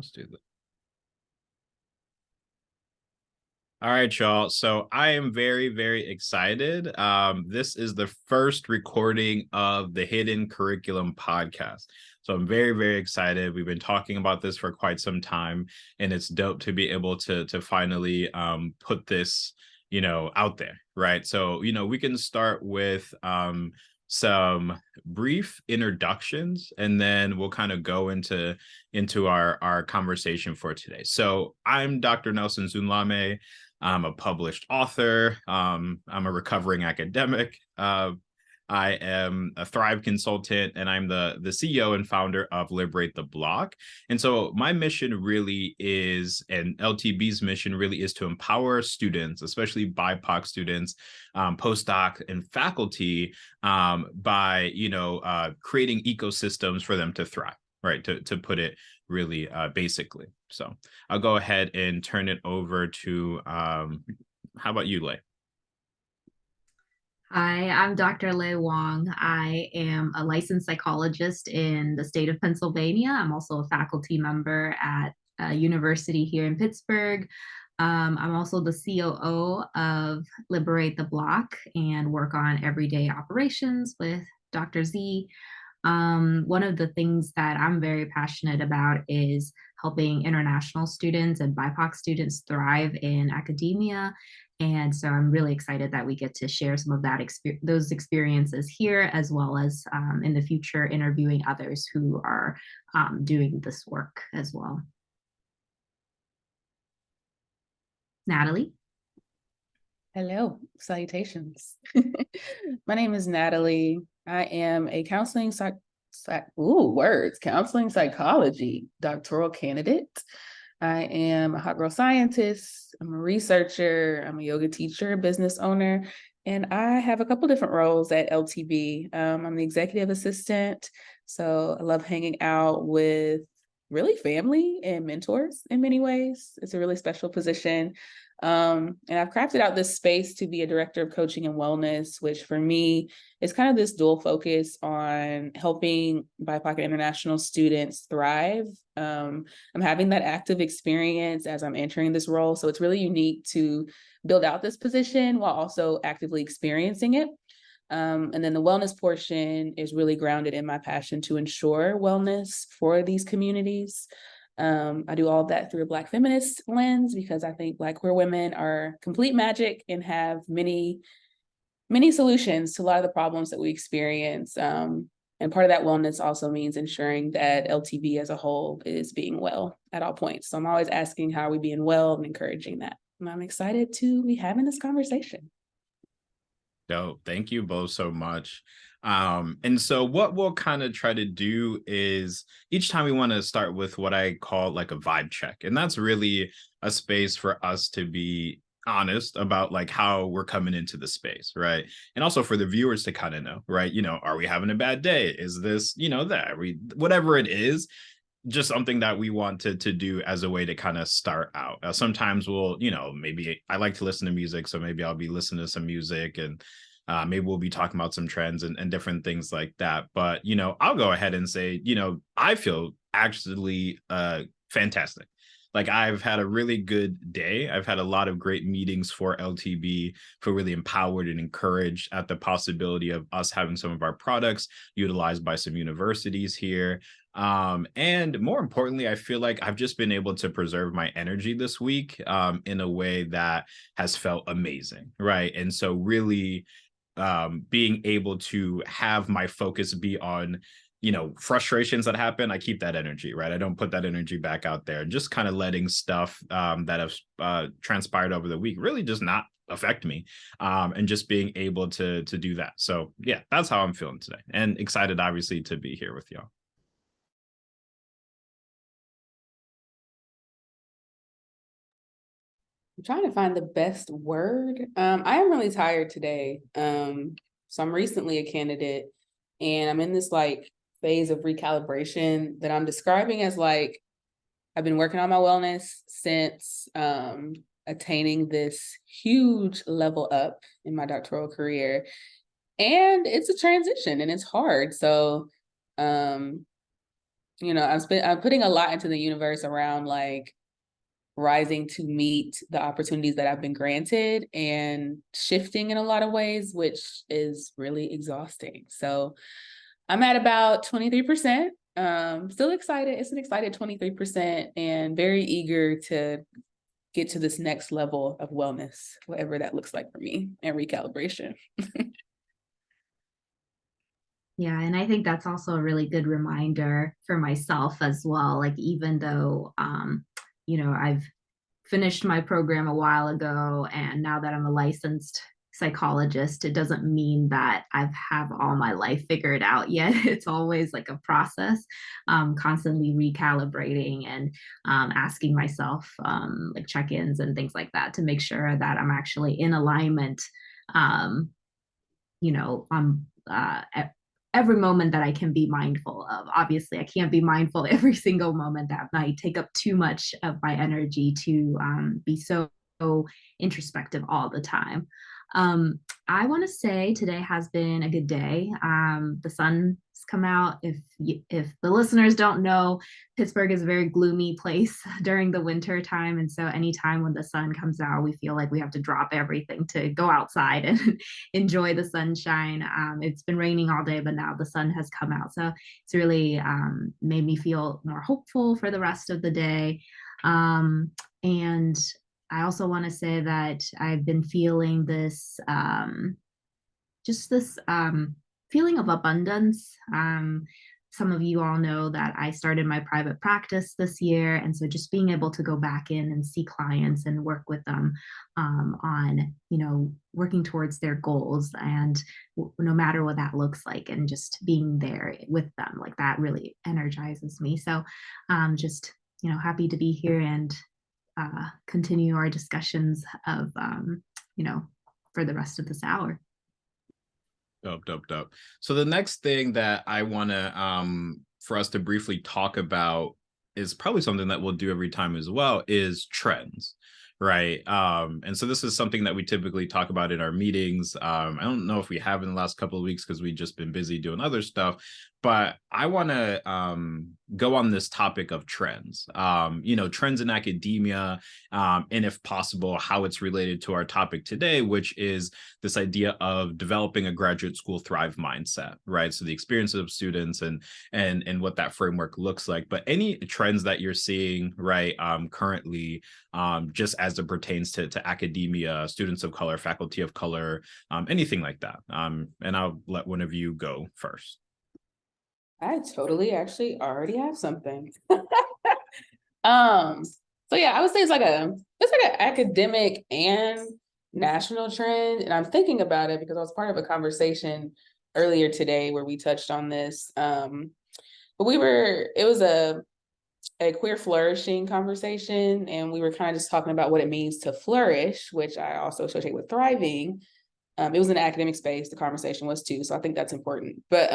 Let's do that. All right, y'all. So I am very, very excited. This is the first recording of the Hidden Curriculum podcast. So I'm very, very excited. We've been talking about this for quite some time, and it's dope to be able to finally put this, out there, right? So, we can start with some brief introductions, and then we'll kind of go into our conversation for today. So I'm Dr. Nelson Zounlomè. I'm a published author. I'm a recovering academic. I am a Thrive consultant, and I'm the CEO and founder of Liberate the Block. And so my mission really is, and LTB's mission really is, to empower students, especially BIPOC students, postdoc, and faculty, by creating ecosystems for them to thrive. Right, to put it really basically. So I'll go ahead and turn it over to, how about you, Lei? Hi, I'm Dr. Lei Wang. I am a licensed psychologist in the state of Pennsylvania. I'm also a faculty member at a university here in Pittsburgh. I'm also the COO of Liberate the Block and work on everyday operations with Dr. Z. One of the things that I'm very passionate about is helping international students and BIPOC students thrive in academia. And so I'm really excited that we get to share some of those experiences here, as well as in the future interviewing others who are doing this work as well. Natalie? Hello, salutations. My name is Natalie. I am a counseling psychology doctoral candidate. I am a hot girl scientist. I'm a researcher. I'm a yoga teacher, business owner, and I have a couple different roles at LTB. I'm the executive assistant, so I love hanging out with really family and mentors in many ways. It's a really special position. And I've crafted out this space to be a director of coaching and wellness, which for me is kind of this dual focus on helping BIPOC and international students thrive. I'm having that active experience as I'm entering this role. So it's really unique to build out this position while also actively experiencing it. And then the wellness portion is really grounded in my passion to ensure wellness for these communities. I do all of that through a Black feminist lens because I think Black queer women are complete magic and have many, many solutions to a lot of the problems that we experience. And part of that wellness also means ensuring that LTB as a whole is being well at all points. So I'm always asking, how are we being well, and encouraging that. And I'm excited to be having this conversation. Dope. Thank you both so much. And so what we'll kind of try to do is each time we want to start with what I call like a vibe check. And that's really a space for us to be honest about like how we're coming into the space, right? And also for the viewers to kind of know, right? Are we having a bad day? Is this, whatever it is, just something that we want to do as a way to kind of start out. Sometimes we'll, maybe I like to listen to music, so maybe I'll be listening to some music, and maybe we'll be talking about some trends and different things like that. But, I'll go ahead and say, I feel actually fantastic. Like, I've had a really good day. I've had a lot of great meetings for LTB, feel really empowered and encouraged at the possibility of us having some of our products utilized by some universities here. And more importantly, I feel like I've just been able to preserve my energy this week in a way that has felt amazing, right? And so really being able to have my focus be on frustrations that happen, I keep that energy, right? I don't put that energy back out there. Just kind of letting stuff that have transpired over the week really just not affect me, and just being able to do that. So yeah, that's how I'm feeling today, and excited obviously to be here with y'all. I'm trying to find the best word. I am really tired today. So I'm recently a candidate, and I'm in this like phase of recalibration that I'm describing as like, I've been working on my wellness since attaining this huge level up in my doctoral career. And it's a transition and it's hard. So I'm putting a lot into the universe around like rising to meet the opportunities that I've been granted and shifting in a lot of ways, which is really exhausting. So I'm at about 23%. Still excited. It's an excited 23% and very eager to get to this next level of wellness, whatever that looks like for me, and recalibration. Yeah, and I think that's also a really good reminder for myself as well. Like, even though, I've finished my program a while ago, and now that I'm a licensed psychologist, it doesn't mean that I've have all my life figured out yet. It's always like a process, constantly recalibrating and asking myself like check-ins and things like that to make sure that I'm actually in alignment. Um, I'm every moment that I can be mindful of. Obviously, I can't be mindful every single moment. That might take up too much of my energy to be so introspective all the time. I want to say today has been a good day. The sun's come out. If the listeners don't know, Pittsburgh is a very gloomy place during the winter time, and so anytime when the sun comes out, we feel like we have to drop everything to go outside and enjoy the sunshine. It's been raining all day, but now the sun has come out, so it's really made me feel more hopeful for the rest of the day. And I also want to say that I've been feeling this, just this feeling of abundance. Some of you all know that I started my private practice this year. And so just being able to go back in and see clients and work with them on, working towards their goals, and no matter what that looks like, and just being there with them, like that really energizes me. So just, happy to be here and continue our discussions of, for the rest of this hour. Dope. So the next thing that I want to for us to briefly talk about is probably something that we'll do every time as well, is trends, right? And so this is something that we typically talk about in our meetings. I don't know if we have in the last couple of weeks because we've just been busy doing other stuff, but I want to go on this topic of trends, trends in academia, and if possible, how it's related to our topic today, which is this idea of developing a graduate school thrive mindset, right? So the experiences of students and what that framework looks like, but any trends that you're seeing, right, currently, just as it pertains to academia, students of color, faculty of color, anything like that. And I'll let one of you go first. I totally actually already have something. So yeah, I would say it's like an academic and national trend. And I'm thinking about it because I was part of a conversation earlier today where we touched on this. But it was a queer flourishing conversation, and we were kind of just talking about what it means to flourish, which I also associate with thriving. It was an academic space, the conversation was too, so I think that's important. But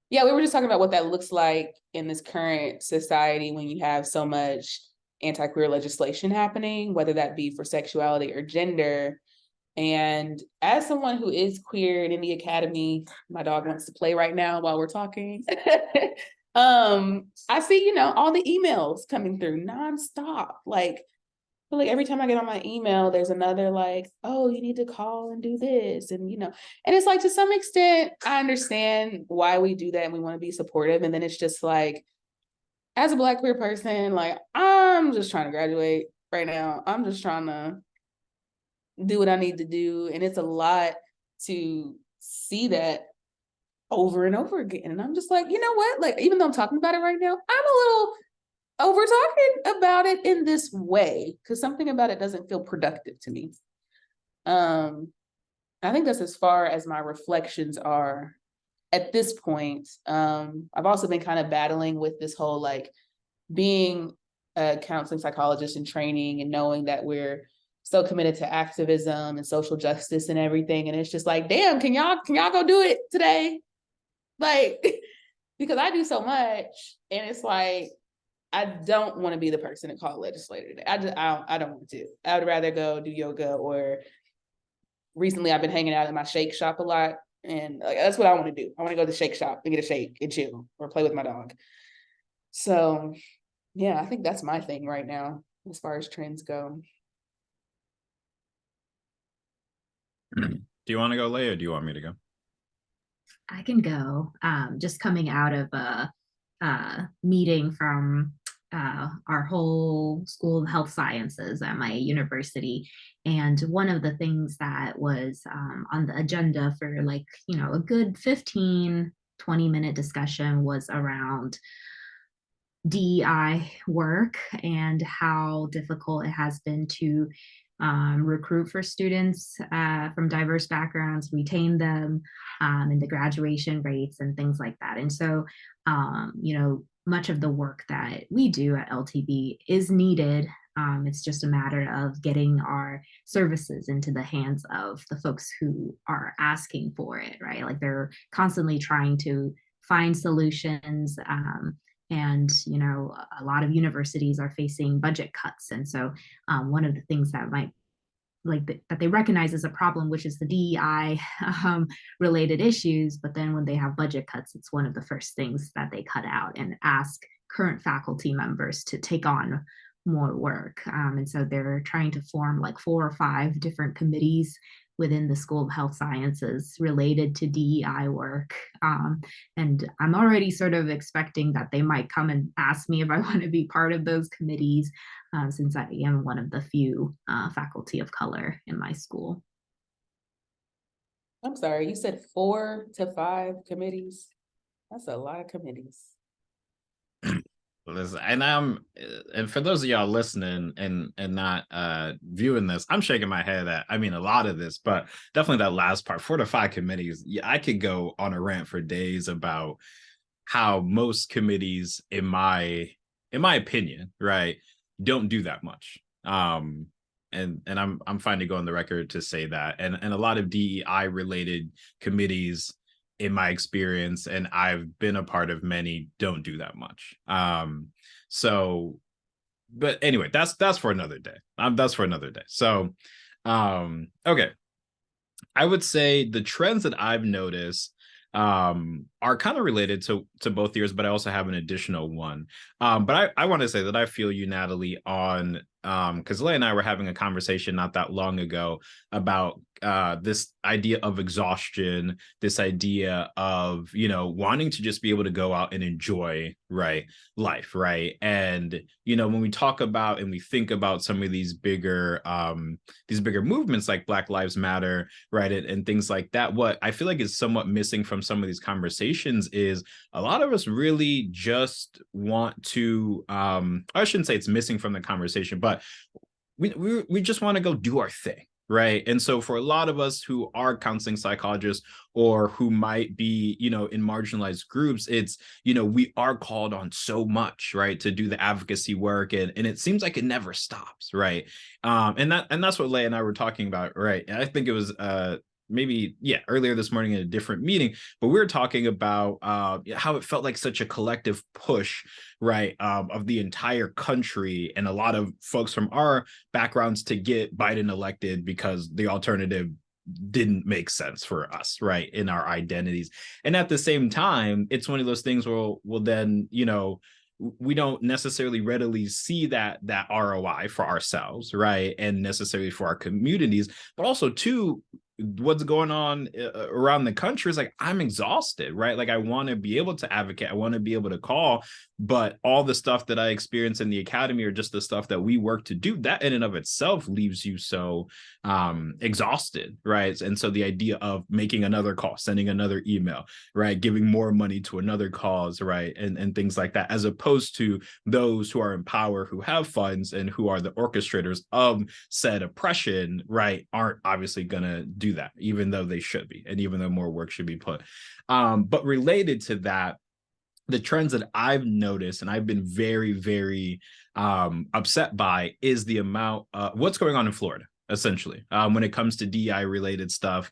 yeah, we were just talking about what that looks like in this current society when you have so much anti-queer legislation happening, whether that be for sexuality or gender. And as someone who is queer and in the academy, my dog wants to play right now while we're talking. I see, all the emails coming through nonstop. Like every time I get on my email, there's another like, oh, you need to call and do this. And, and it's like, to some extent, I understand why we do that and we want to be supportive. And then it's just like, as a Black queer person, like, I'm just trying to graduate right now. I'm just trying to do what I need to do. And it's a lot to see that over and over again. And I'm just like, you know what? Like, even though I'm talking about it right now, I'm a little over talking about it in this way because something about it doesn't feel productive to me. I think that's as far as my reflections are at this point. I've also been kind of battling with this whole like being a counseling psychologist in training and knowing that we're so committed to activism and social justice and everything. And it's just like, damn, can y'all go do it today? Like, because I do so much, and it's like, I don't want to be the person to call legislator today. I don't want to. I would rather go do yoga, or recently I've been hanging out in my shake shop a lot. And like, that's what I want to do. I want to go to the shake shop and get a shake and chill or play with my dog. So yeah, I think that's my thing right now as far as trends go. Do you want to go, Leia, or do you want me to go? I can go. Just coming out of a meeting from our whole School of Health Sciences at my university. And one of the things that was on the agenda for like, a good 15-20 minute discussion was around DEI work and how difficult it has been to recruit for students from diverse backgrounds, retain them, and the graduation rates and things like that. And so, much of the work that we do at LTB is needed. It's just a matter of getting our services into the hands of the folks who are asking for it, right? Like they're constantly trying to find solutions. And a lot of universities are facing budget cuts, and so one of the things that might that they recognize as a problem, which is the DEI related issues, but then when they have budget cuts, it's one of the first things that they cut out and ask current faculty members to take on more work. And so they're trying to form like 4 or 5 different committees within the School of Health Sciences related to DEI work. And I'm already sort of expecting that they might come and ask me if I want to be part of those committees, since I am one of the few faculty of color in my school. I'm sorry, you said 4 to 5 committees? That's a lot of committees. Listen, and for those of y'all listening and not viewing this, I'm shaking my head at, I mean, a lot of this, but definitely that last part, 4 to 5 committees. Yeah, I could go on a rant for days about how most committees, in my opinion, right, don't do that much. And I'm fine to go on the record to say that. And a lot of DEI related committees, in my experience, and I've been a part of many, don't do that much. So, but anyway, that's for another day. That's for another day. So, okay. I would say the trends that I've noticed are kind of related to both years, but I also have an additional one. But I want to say that I feel you, Natalie, on because Leigh and I were having a conversation not that long ago about this idea of exhaustion, this idea of, wanting to just be able to go out and enjoy, right, life, right? And, when we talk about and we think about some of these bigger movements like Black Lives Matter, right, and things like that, what I feel like is somewhat missing from some of these conversations is a lot of us really just want to, I shouldn't say it's missing from the conversation, but we just want to go do our thing. Right. And so for a lot of us who are counseling psychologists or who might be, in marginalized groups, it's, we are called on so much, right, to do the advocacy work. And it seems like it never stops. Right. And that's what Leigh and I were talking about. Right. And I think it was earlier this morning in a different meeting, but we were talking about how it felt like such a collective push, right, of the entire country and a lot of folks from our backgrounds to get Biden elected because the alternative didn't make sense for us, right, in our identities. And at the same time, it's one of those things where we'll then, we don't necessarily readily see that ROI for ourselves, right, and necessarily for our communities, but also too, what's going on around the country is like, I'm exhausted, right? Like I want to be able to advocate, I want to be able to call, but all the stuff that I experience in the academy or just the stuff that we work to do, that in and of itself leaves you so exhausted, right? And so the idea of making another call, sending another email, right, giving more money to another cause, right, and things like that, as opposed to those who are in power, who have funds and who are the orchestrators of said oppression, right, aren't obviously gonna do that, even though they should be, and even though more work should be put. But related to that, the trends that I've noticed and I've been very, very upset by is the amount, what's going on in Florida, essentially, when it comes to DI related stuff,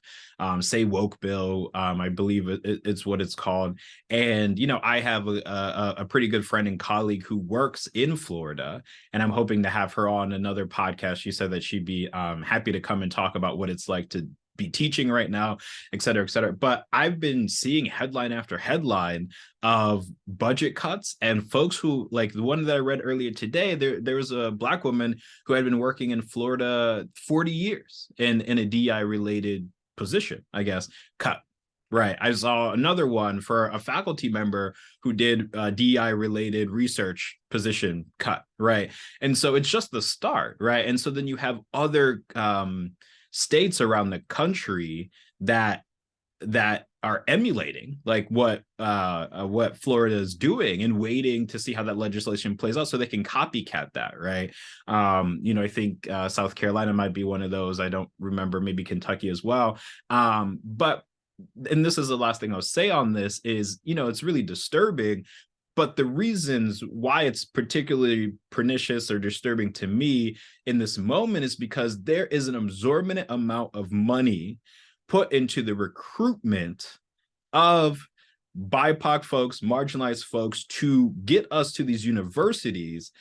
say woke bill, I believe it's what it's called. And, I have a pretty good friend and colleague who works in Florida, and I'm hoping to have her on another podcast. She said that she'd be happy to come and talk about what it's like to be teaching right now, et cetera, et cetera. But I've been seeing headline after headline of budget cuts, and folks who, like the one that I read earlier today, there was a Black woman who had been working in Florida 40 years in a DI related position, I guess, cut. Right. I saw another one for a faculty member who did DEI related research position cut. Right. And so it's just the start. Right. And so then you have other states around the country that are emulating like what Florida is doing and waiting to see how that legislation plays out so they can copycat that, right? I think South Carolina might be one of those. I don't remember, maybe Kentucky as well. But and this is the last thing I'll say on this is, it's really disturbing, but the reasons why it's particularly pernicious or disturbing to me in this moment is because there is an exorbitant amount of money put into the recruitment of BIPOC folks, marginalized folks to get us to these universities.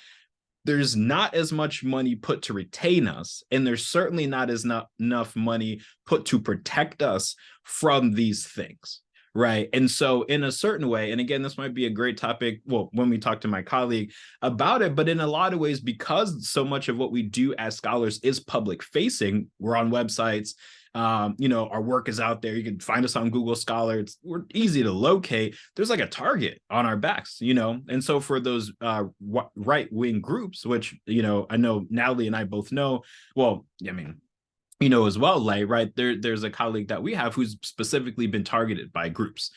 There's not as much money put to retain us, and there's certainly not enough money put to protect us from these things, right? And so in a certain way, and again, this might be a great topic, well, when we talk to my colleague about it, but in a lot of ways, because so much of what we do as scholars is public facing, we're on websites, our work is out there. You can find us on Google Scholar. We're easy to locate. There's like a target on our backs, and so for those right-wing groups, which, I know Natalie and I both know, well, I mean, as well, Lei, right? There's a colleague that we have who's specifically been targeted by groups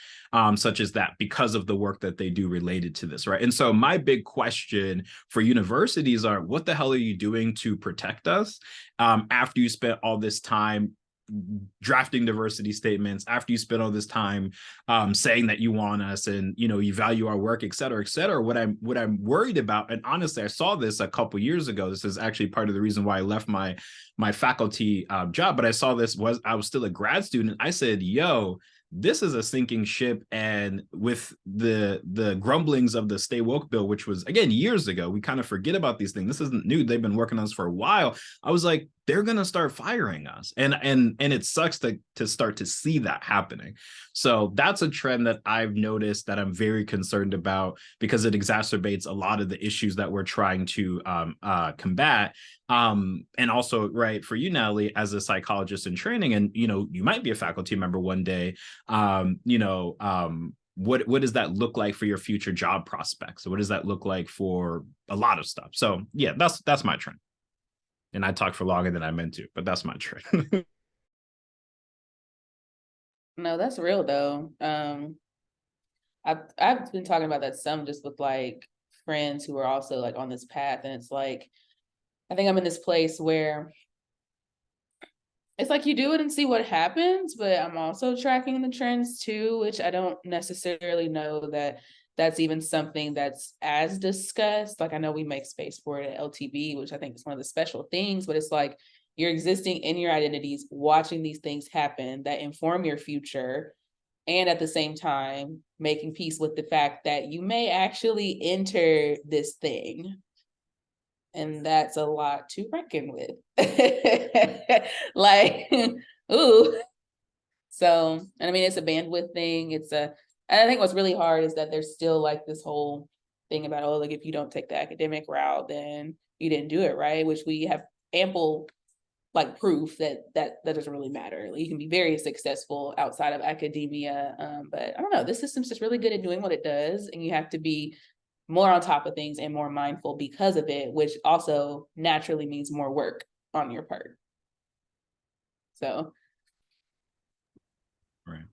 such as that because of the work that they do related to this, right? And so my big question for universities are, what the hell are you doing to protect us after you spent all this time drafting diversity statements, after you spend all this time saying that you want us and you value our work, et cetera, et cetera? What I'm worried about, and honestly, I saw this a couple years ago. This is actually part of the reason why I left my faculty job. But I saw this I was still a grad student. I said, yo, this is a sinking ship. And with the grumblings of the Stay Woke bill, which was, again, years ago, we kind of forget about these things. This isn't new. They've been working on this for a while. I was like, they're going to start firing us. And it sucks to start to see that happening. So that's a trend that I've noticed that I'm very concerned about, because it exacerbates a lot of the issues that we're trying to combat. And also, right, for you, Natalie, as a psychologist in training, and, you might be a faculty member one day, what does that look like for your future job prospects? What does that look like for a lot of stuff? So yeah, that's my trend. And I talked for longer than I meant to, but that's my trend. No, that's real though. I've been talking about that some just with like friends who are also like on this path, and it's like, I think I'm in this place where it's like you do it and see what happens, but I'm also tracking the trends too, which I don't necessarily know that that's even something that's as discussed. Like, I know we make space for it at LTB, which I think is one of the special things, but it's like you're existing in your identities, watching these things happen that inform your future, and at the same time, making peace with the fact that you may actually enter this thing. And that's a lot to reckon with. Like, ooh. So, and I mean, it's a bandwidth thing. And I think what's really hard is that there's still like this whole thing about, oh, like if you don't take the academic route, then you didn't do it right, which we have ample like proof that doesn't really matter. Like, you can be very successful outside of academia. But I don't know, this system's just really good at doing what it does. And you have to be more on top of things and more mindful because of it, which also naturally means more work on your part. So. Right.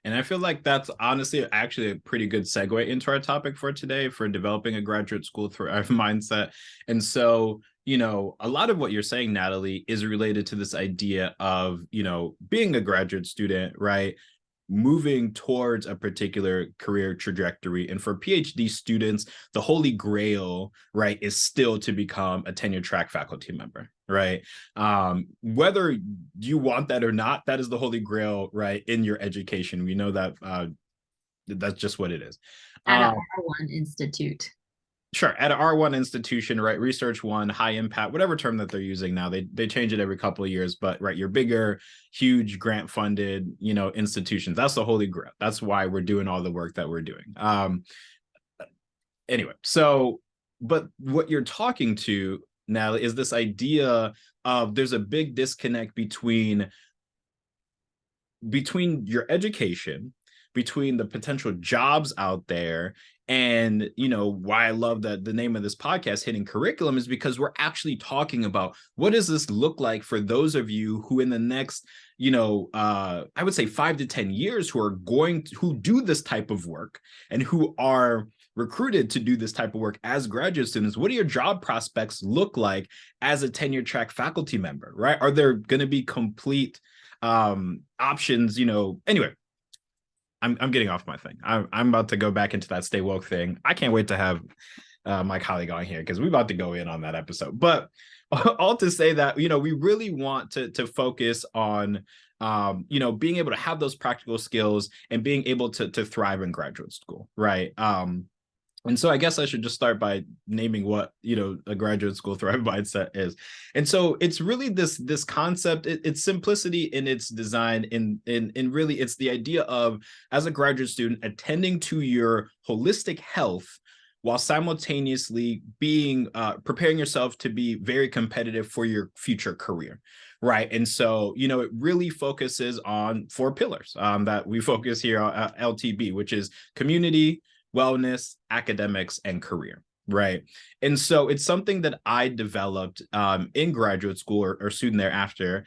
And I feel like that's honestly actually a pretty good segue into our topic for today, for developing a graduate school thrive mindset. And so, a lot of what you're saying, Natalie, is related to this idea of, being a graduate student, right? Moving towards a particular career trajectory. And for PhD students, the holy grail, right, is still to become a tenure track faculty member, right? Whether you want that or not, that is the holy grail, right, in your education. We know that that's just what it is. At our one institute. Sure. At an R1 institution, right? Research one, high impact, whatever term that they're using now, they change it every couple of years, but right, your bigger, huge grant funded, institutions. That's the holy grail. That's why we're doing all the work that we're doing. Anyway, so, but what you're talking to now is this idea of there's a big disconnect between your education, between the potential jobs out there, and why I love that the name of this podcast, Hidden Curriculum, is because we're actually talking about what does this look like for those of you who in the next I would say 5 to 10 years who do this type of work and who are recruited to do this type of work as graduate students. What do your job prospects look like as a tenure track faculty member, right? Are there going to be complete options? Anyway, I'm getting off my thing. I'm about to go back into that stay woke thing. I can't wait to have my colleague on here because we're about to go in on that episode. But all to say that we really want to focus on being able to have those practical skills and being able to thrive in graduate school, right? And so I guess I should just start by naming what a graduate school thrive mindset is. And so it's really this concept. It's simplicity in its design. In really, it's the idea of, as a graduate student, attending to your holistic health while simultaneously being preparing yourself to be very competitive for your future career. Right. And so, it really focuses on 4 pillars that we focus here at LTB, which is community, wellness, academics, and career. Right. And so it's something that I developed in graduate school or soon thereafter,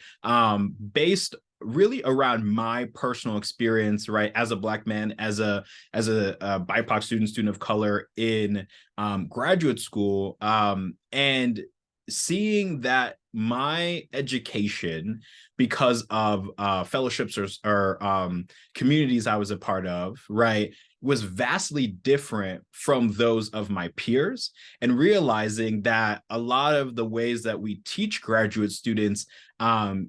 based really around my personal experience, right, as a Black man, as a BIPOC student of color in graduate school, and seeing that my education, because of fellowships or communities I was a part of, right, was vastly different from those of my peers, and realizing that a lot of the ways that we teach graduate students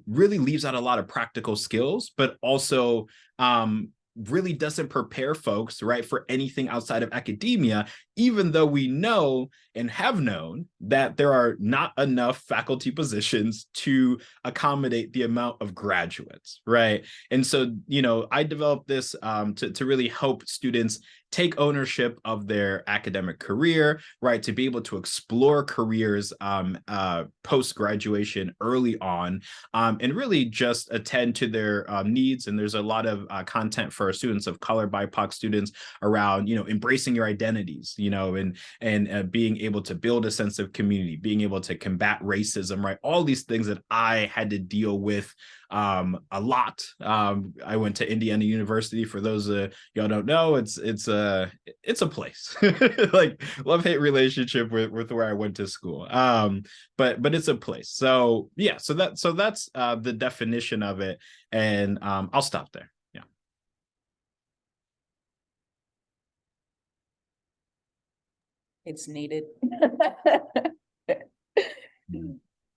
really leaves out a lot of practical skills, but also really doesn't prepare folks, right, for anything outside of academia, even though we know and have known that there are not enough faculty positions to accommodate the amount of graduates, right? And so, I developed this to really help students take ownership of their academic career, right, to be able to explore careers post-graduation early on, and really just attend to their needs. And there's a lot of content for students of color, BIPOC students, around, embracing your identities, and being able to build a sense of community, being able to combat racism, right? All these things that I had to deal with a lot. I went to Indiana University. For those y'all don't know, it's a place. Like, love-hate relationship with where I went to school. But it's a place. So yeah, so that's the definition of it. And I'll stop there. Yeah. It's needed.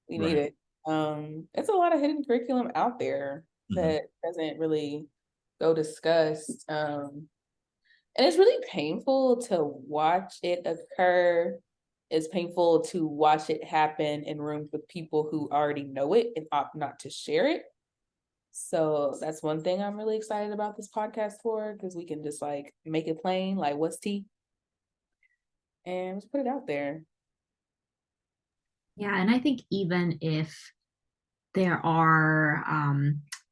We Right. need it. It's a lot of hidden curriculum out there Mhm. that doesn't really go discussed. And it's really painful to watch it occur. It's painful to watch it happen in rooms with people who already know it and opt not to share it. So that's one thing I'm really excited about this podcast for, because we can just like make it plain, like what's tea? And just put it out there. Yeah, and I think even if there are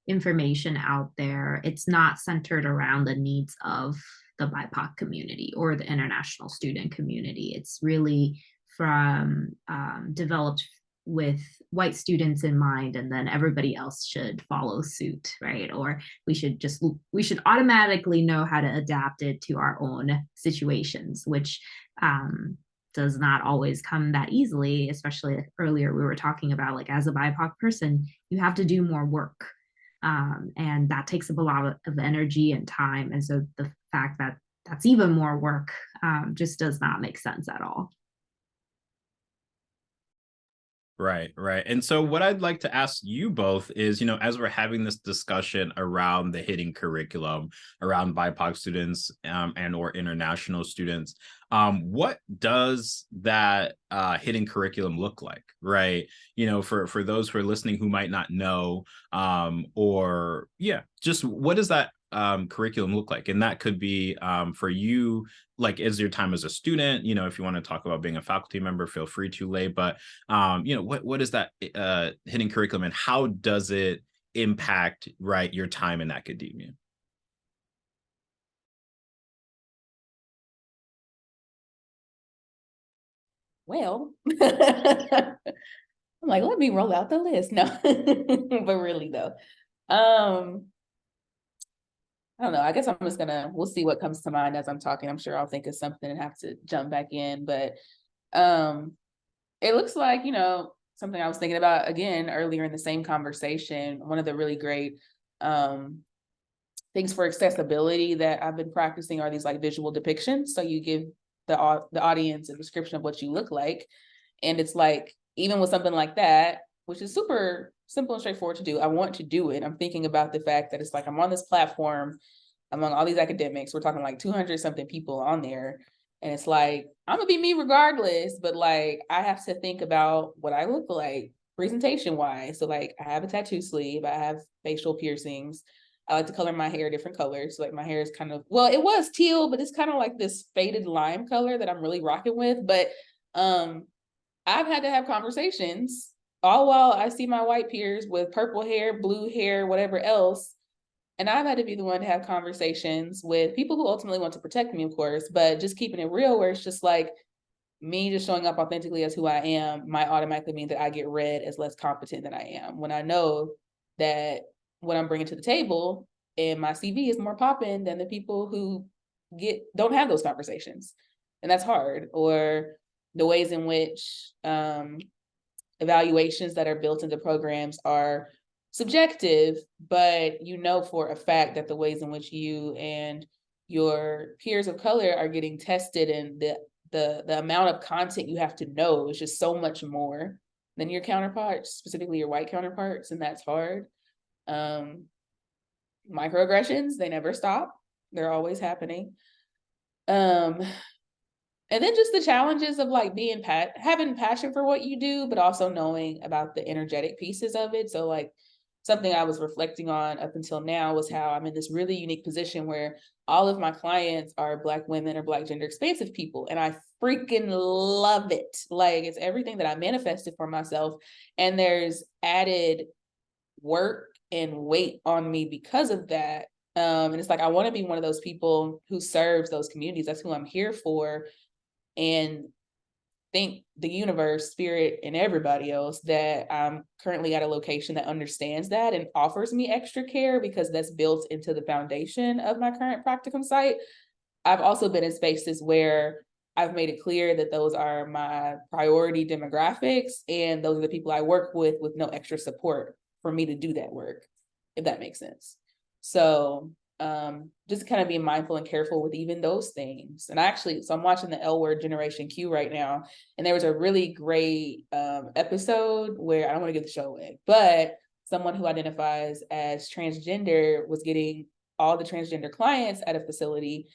information out there, it's not centered around the needs of the BIPOC community or the international student community. It's really developed with white students in mind, and then everybody else should follow suit, right? Or we should automatically know how to adapt it to our own situations, which does not always come that easily. Especially earlier we were talking about, like, as a BIPOC person, you have to do more work, and that takes up a lot of energy and time. And so the fact that that's even more work just does not make sense at all. Right, right. And so what I'd like to ask you both is, as we're having this discussion around the hidden curriculum, around BIPOC students and or international students, what does that hidden curriculum look like, right? For those who are listening who might not know, or yeah, just what does that curriculum look like? And that could be for you, like, is your time as a student, if you want to talk about being a faculty member, feel free to, Lei, but what is that hidden curriculum, and how does it impact, right, your time in academia? Well, I'm like, let me roll out the list. No, but really though, I don't know. I guess I'm just we'll see what comes to mind as I'm talking. I'm sure I'll think of something and have to jump back in, but it looks like, something I was thinking about again earlier in the same conversation. One of the really great things for accessibility that I've been practicing are these like visual depictions. So you give the audience a description of what you look like. And it's like, even with something like that, which is super simple and straightforward to do, I want to do it. I'm thinking about the fact that it's like, I'm on this platform among all these academics. We're talking like 200 something people on there. And it's like, I'm gonna be me regardless, but like, I have to think about what I look like presentation wise. So like, I have a tattoo sleeve, I have facial piercings. I like to color my hair different colors. So like my hair is kind of, well, it was teal, but it's kind of like this faded lime color that I'm really rocking with. But I've had to have conversations all while I see my white peers with purple hair, blue hair, whatever else. And I've had to be the one to have conversations with people who ultimately want to protect me, of course, but just keeping it real, where it's just like me just showing up authentically as who I am might automatically mean that I get read as less competent than I am, when I know that what I'm bringing to the table and my CV is more popping than the people who don't have those conversations. And that's hard. Or the ways in which evaluations that are built into programs are subjective, but for a fact that the ways in which you and your peers of color are getting tested, and the amount of content you have to know is just so much more than your counterparts, specifically your white counterparts, and that's hard. Microaggressions, they never stop. They're always happening. And then just the challenges of like having passion for what you do, but also knowing about the energetic pieces of it. So like something I was reflecting on up until now was how I'm in this really unique position where all of my clients are Black women or Black gender expansive people. And I freaking love it. Like, it's everything that I manifested for myself. And there's added work and weight on me because of that. And it's like, I want to be one of those people who serves those communities. That's who I'm here for. And thank the universe, spirit, and everybody else that I'm currently at a location that understands that and offers me extra care, because that's built into the foundation of my current practicum site. I've also been in spaces where I've made it clear that those are my priority demographics, and those are the people I work with no extra support for me to do that work, if that makes sense. So just kind of being mindful and careful with even those things. And so I'm watching the L Word Generation Q right now, and there was a really great episode where, I don't want to give the show away, but someone who identifies as transgender was getting all the transgender clients at a facility,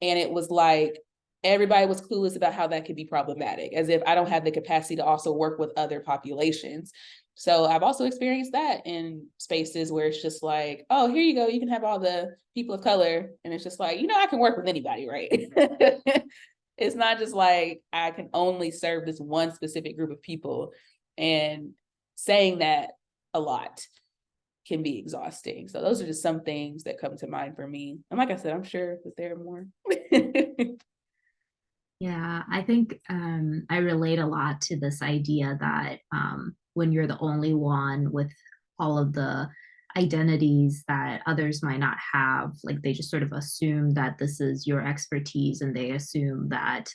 and it was like everybody was clueless about how that could be problematic, as if I don't have the capacity to also work with other populations. So I've also experienced that in spaces where it's just like, oh, here you go, you can have all the people of color. And it's just like, I can work with anybody, right? It's not just like I can only serve this one specific group of people. And saying that a lot can be exhausting. So those are just some things that come to mind for me. And like I said, I'm sure that there are more. Yeah, I think I relate a lot to this idea that when you're the only one with all of the identities that others might not have, like they just sort of assume that this is your expertise, and they assume that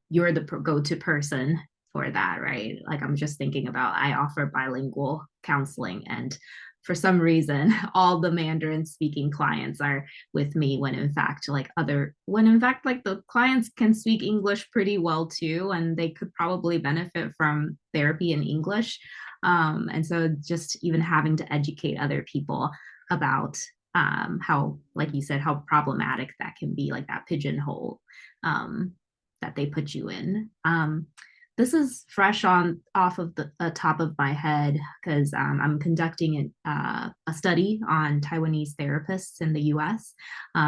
you're the go-to person for that, right? Like I'm just thinking about, I offer bilingual counseling, and for some reason all the Mandarin speaking clients are with me, when in fact like the clients can speak English pretty well too, and they could probably benefit from therapy in English. And so just even having to educate other people about how, like you said, how problematic that can be, like that pigeonhole that they put you in. This is fresh on off of the top of my head because I'm conducting a study on Taiwanese therapists in the U.S.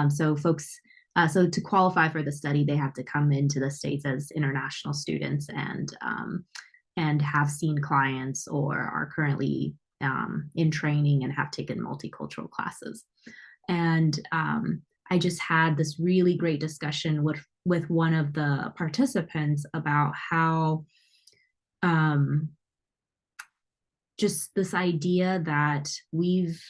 So so to qualify for the study, they have to come into the States as international students and have seen clients or are currently in training and have taken multicultural classes. And I just had this really great discussion with one of the participants about how just this idea that we've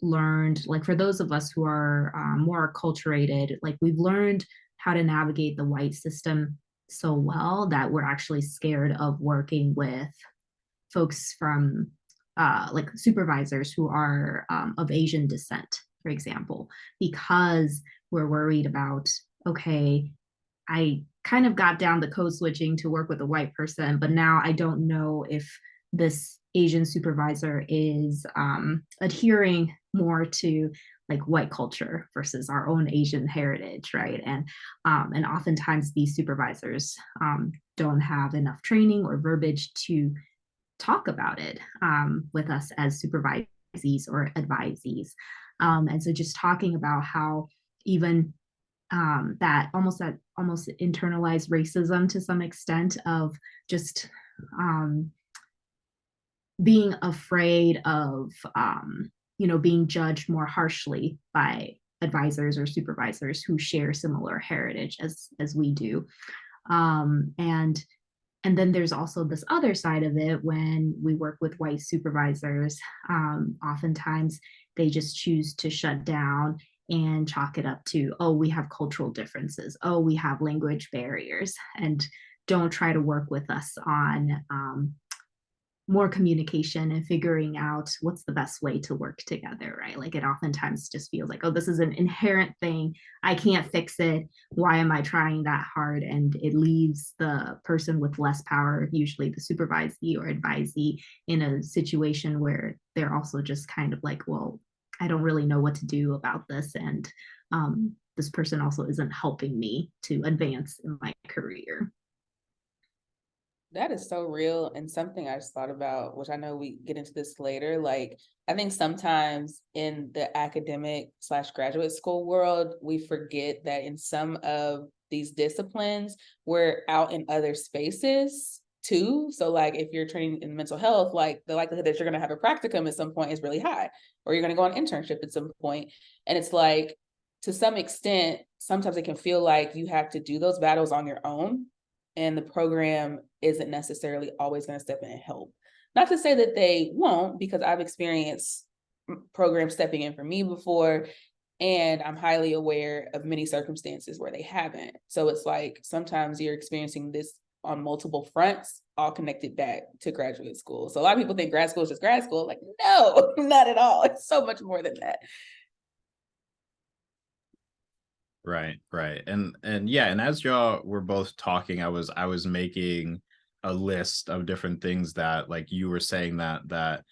learned, like for those of us who are more acculturated, like we've learned how to navigate the white system so well that we're actually scared of working with folks from like supervisors who are of Asian descent, for example, because we're worried about, okay, I kind of got down the code switching to work with a white person, but now I don't know if this Asian supervisor is adhering more to like white culture versus our own Asian heritage, right? And oftentimes these supervisors don't have enough training or verbiage to talk about it with us as supervisees or advisees. And so just talking about how even that almost internalized racism to some extent of just being afraid of being judged more harshly by advisors or supervisors who share similar heritage as we do. And then there's also this other side of it when we work with white supervisors. Oftentimes they just choose to shut down and chalk it up to, oh, we have cultural differences, oh, we have language barriers, and don't try to work with us on more communication and figuring out what's the best way to work together, right? Like it oftentimes just feels like, oh, this is an inherent thing, I can't fix it, why am I trying that hard? And it leaves the person with less power, usually the supervisee or advisee, in a situation where they're also just kind of like, well, I don't really know what to do about this, and this person also isn't helping me to advance in my career. That is so real, and something I just thought about, which I know we get into this later. Like, I think sometimes in the academic / graduate school world, we forget that in some of these disciplines, we're out in other spaces too. So like if you're training in mental health, like the likelihood that you're going to have a practicum at some point is really high, or you're going to go on internship at some point. And it's like, to some extent, sometimes it can feel like you have to do those battles on your own, and the program isn't necessarily always going to step in and help. Not to say that they won't, because I've experienced programs stepping in for me before, and I'm highly aware of many circumstances where they haven't. So it's like sometimes you're experiencing this on multiple fronts, all connected back to graduate school. So a lot of people think grad school is just grad school. Like, no, not at all. It's so much more than that. Right. And yeah, and as y'all were both talking, I was making a list of different things that, like you were saying, that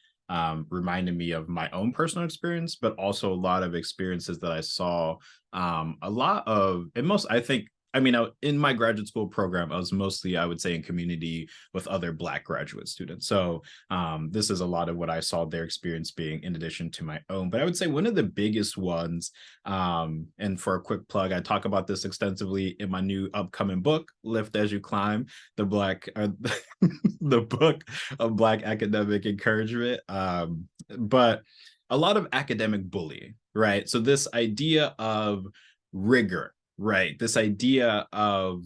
reminded me of my own personal experience, but also a lot of experiences that I saw. A lot of, and most, I think, I mean, in my graduate school program, I was mostly, I would say, in community with other Black graduate students. So this is a lot of what I saw their experience being in addition to my own. But I would say one of the biggest ones, and for a quick plug, I talk about this extensively in my new upcoming book, Lift as You Climb, the book of Black academic encouragement. But a lot of academic bullying, right? So this idea of rigor, right? This idea of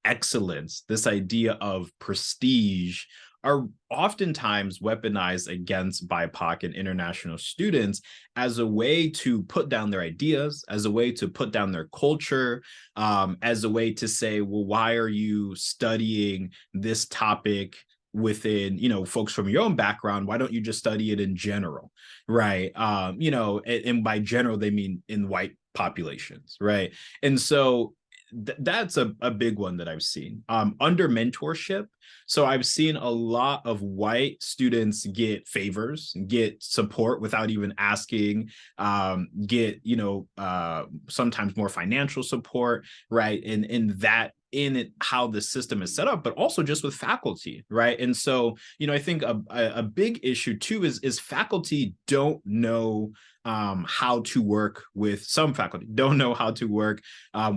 excellence, this idea of prestige, are oftentimes weaponized against BIPOC and international students as a way to put down their ideas, as a way to put down their culture, as a way to say, well, why are you studying this topic within, folks from your own background? Why don't you just study it in general, right? And by general, they mean in white populations, right? And so that's a big one that I've seen. Under mentorship, so I've seen a lot of white students get favors, get support without even asking, get, sometimes more financial support, right? And in it, how the system is set up, but also just with faculty, right? And so, I think a big issue too is faculty don't know how to work with, some faculty don't know how to work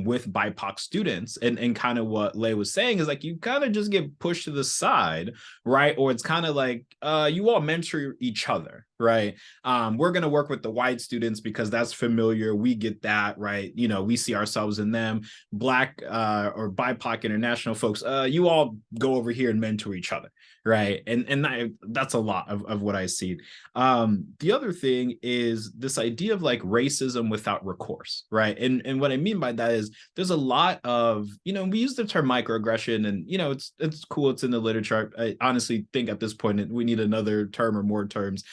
with BIPOC students. And kind of what Lei was saying is like, you kind of just get pushed to the side, right? Or it's kind of like, you all mentor each other, right? We're going to work with the white students because that's familiar. We get that, right? We see ourselves in them. Black or BIPOC international folks, you all go over here and mentor each other, right? And that's a lot of what I see. The other thing is this idea of like racism without recourse, right? And what I mean by that is there's a lot of, we use the term microaggression, and it's cool, it's in the literature. I honestly think at this point we need another term or more terms,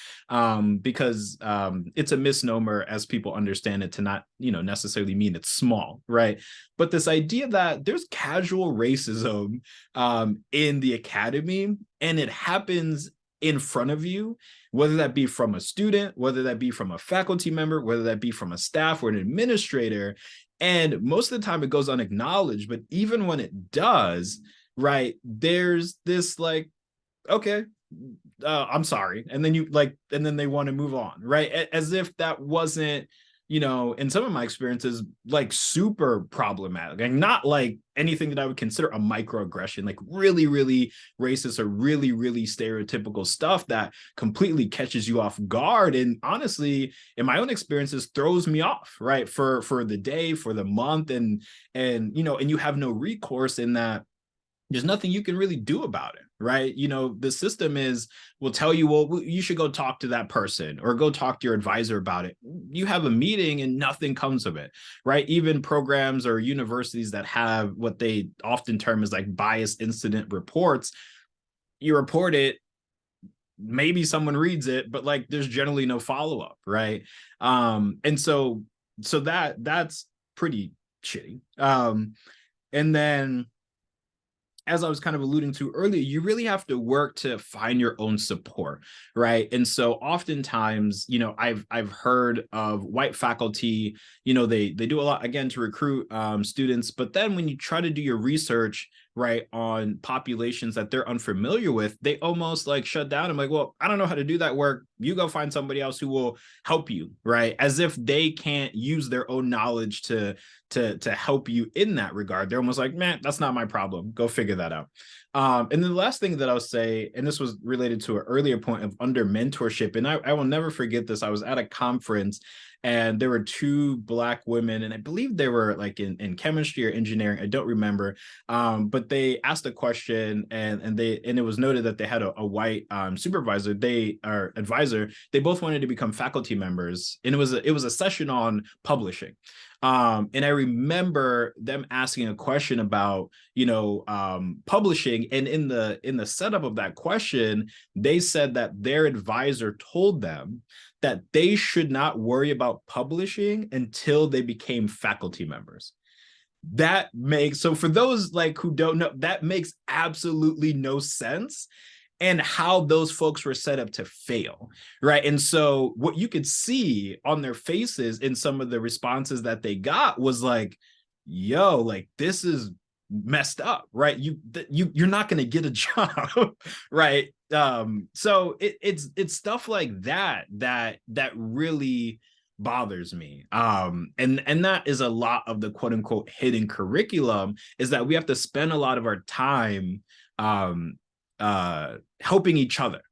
because it's a misnomer as people understand it to not necessarily mean it's small, right? But this idea that there's casual racism in the academy, and it happens in front of you, whether that be from a student, whether that be from a faculty member, whether that be from a staff or an administrator. And most of the time it goes unacknowledged, but even when it does, right, there's this like, okay, I'm sorry. And then and then they want to move on, right? As if that wasn't, in some of my experiences, like super problematic, and not like anything that I would consider a microaggression, like really, really racist or really, really stereotypical stuff that completely catches you off guard. And honestly, in my own experiences, throws me off, right? For the day, for the month, and you have no recourse in that. There's nothing you can really do about it, right? The system will tell you, well, you should go talk to that person or go talk to your advisor about it. You have a meeting and nothing comes of it, right? Even programs or universities that have what they often term as like bias incident reports, you report it, maybe someone reads it, but like there's generally no follow-up, right? And so that's pretty shitty. And then, as I was kind of alluding to earlier, you really have to work to find your own support, right? And so oftentimes, I've heard of white faculty, they do a lot, again, to recruit students, but then when you try to do your research, right, on populations that they're unfamiliar with, they almost like shut down. I'm like, well, I don't know how to do that work. You go find somebody else who will help you, right? As if they can't use their own knowledge to help you in that regard. They're almost like, man, that's not my problem. Go figure that out. And then the last thing that I'll say, and this was related to an earlier point of under mentorship, and I will never forget this. I was at a conference and there were two Black women, and I believe they were like in chemistry or engineering. I don't remember. But they asked a question, and it was noted that they had a white supervisor, advisor. They both wanted to become faculty members, and it was a session on publishing. And I remember them asking a question about, publishing. And in the setup of that question, they said that their advisor told them that they should not worry about publishing until they became faculty members. So for those like who don't know, that makes absolutely no sense. And how those folks were set up to fail, right? And so what you could see on their faces in some of the responses that they got was like, yo, like this is messed up, right? You're not going to get a job, right? So it's stuff like that really bothers me. And that is a lot of the quote unquote hidden curriculum, is that we have to spend a lot of our time helping each other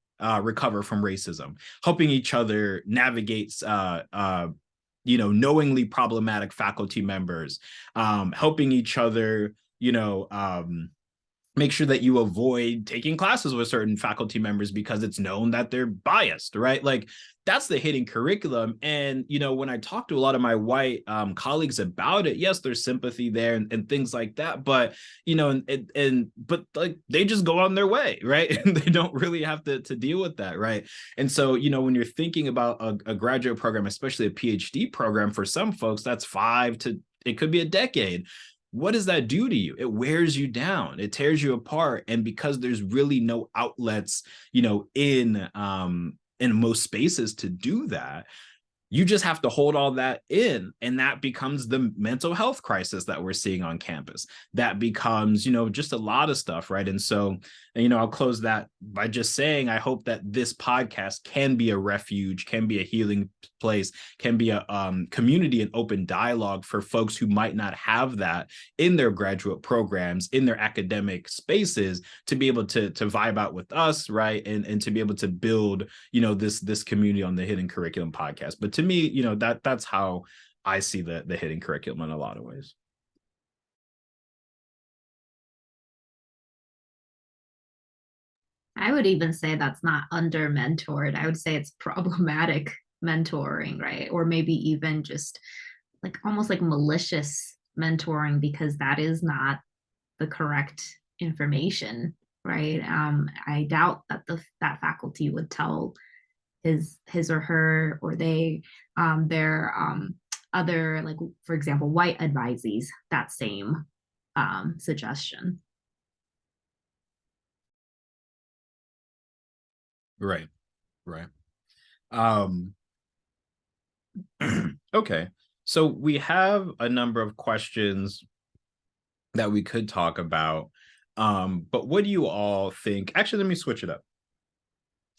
recover from racism, helping each other navigate knowingly problematic faculty members, helping each other make sure that you avoid taking classes with certain faculty members because it's known that they're biased, right? Like that's the hidden curriculum. And, when I talk to a lot of my white colleagues about it, yes, there's sympathy there and things like that. But, but like they just go on their way, right? And they don't really have to deal with that, right? And so, when you're thinking about a graduate program, especially a PhD program, for some folks, that's it could be a decade. What does that do to you? It wears you down. It tears you apart. And because there's really no outlets, in most spaces to do that, you just have to hold all that in. And that becomes the mental health crisis that we're seeing on campus. That becomes, just a lot of stuff, right? And so, I'll close that by just saying, I hope that this podcast can be a refuge, can be a healing place, can be a community and open dialogue for folks who might not have that in their graduate programs, in their academic spaces, to be able to vibe out with us, right? And to be able to build, this community on the Hidden Curriculum podcast. But to me, that's how I see the hidden curriculum in a lot of ways. I would even say that's not under mentored. I would say it's problematic mentoring, right? Or maybe even just like almost like malicious mentoring, because that is not the correct information, right? I doubt that that faculty would tell his or her or they their other, like, for example, white advisees that same suggestion. Right. Okay, so we have a number of questions that we could talk about, but what do you all think? Actually, let me switch it up.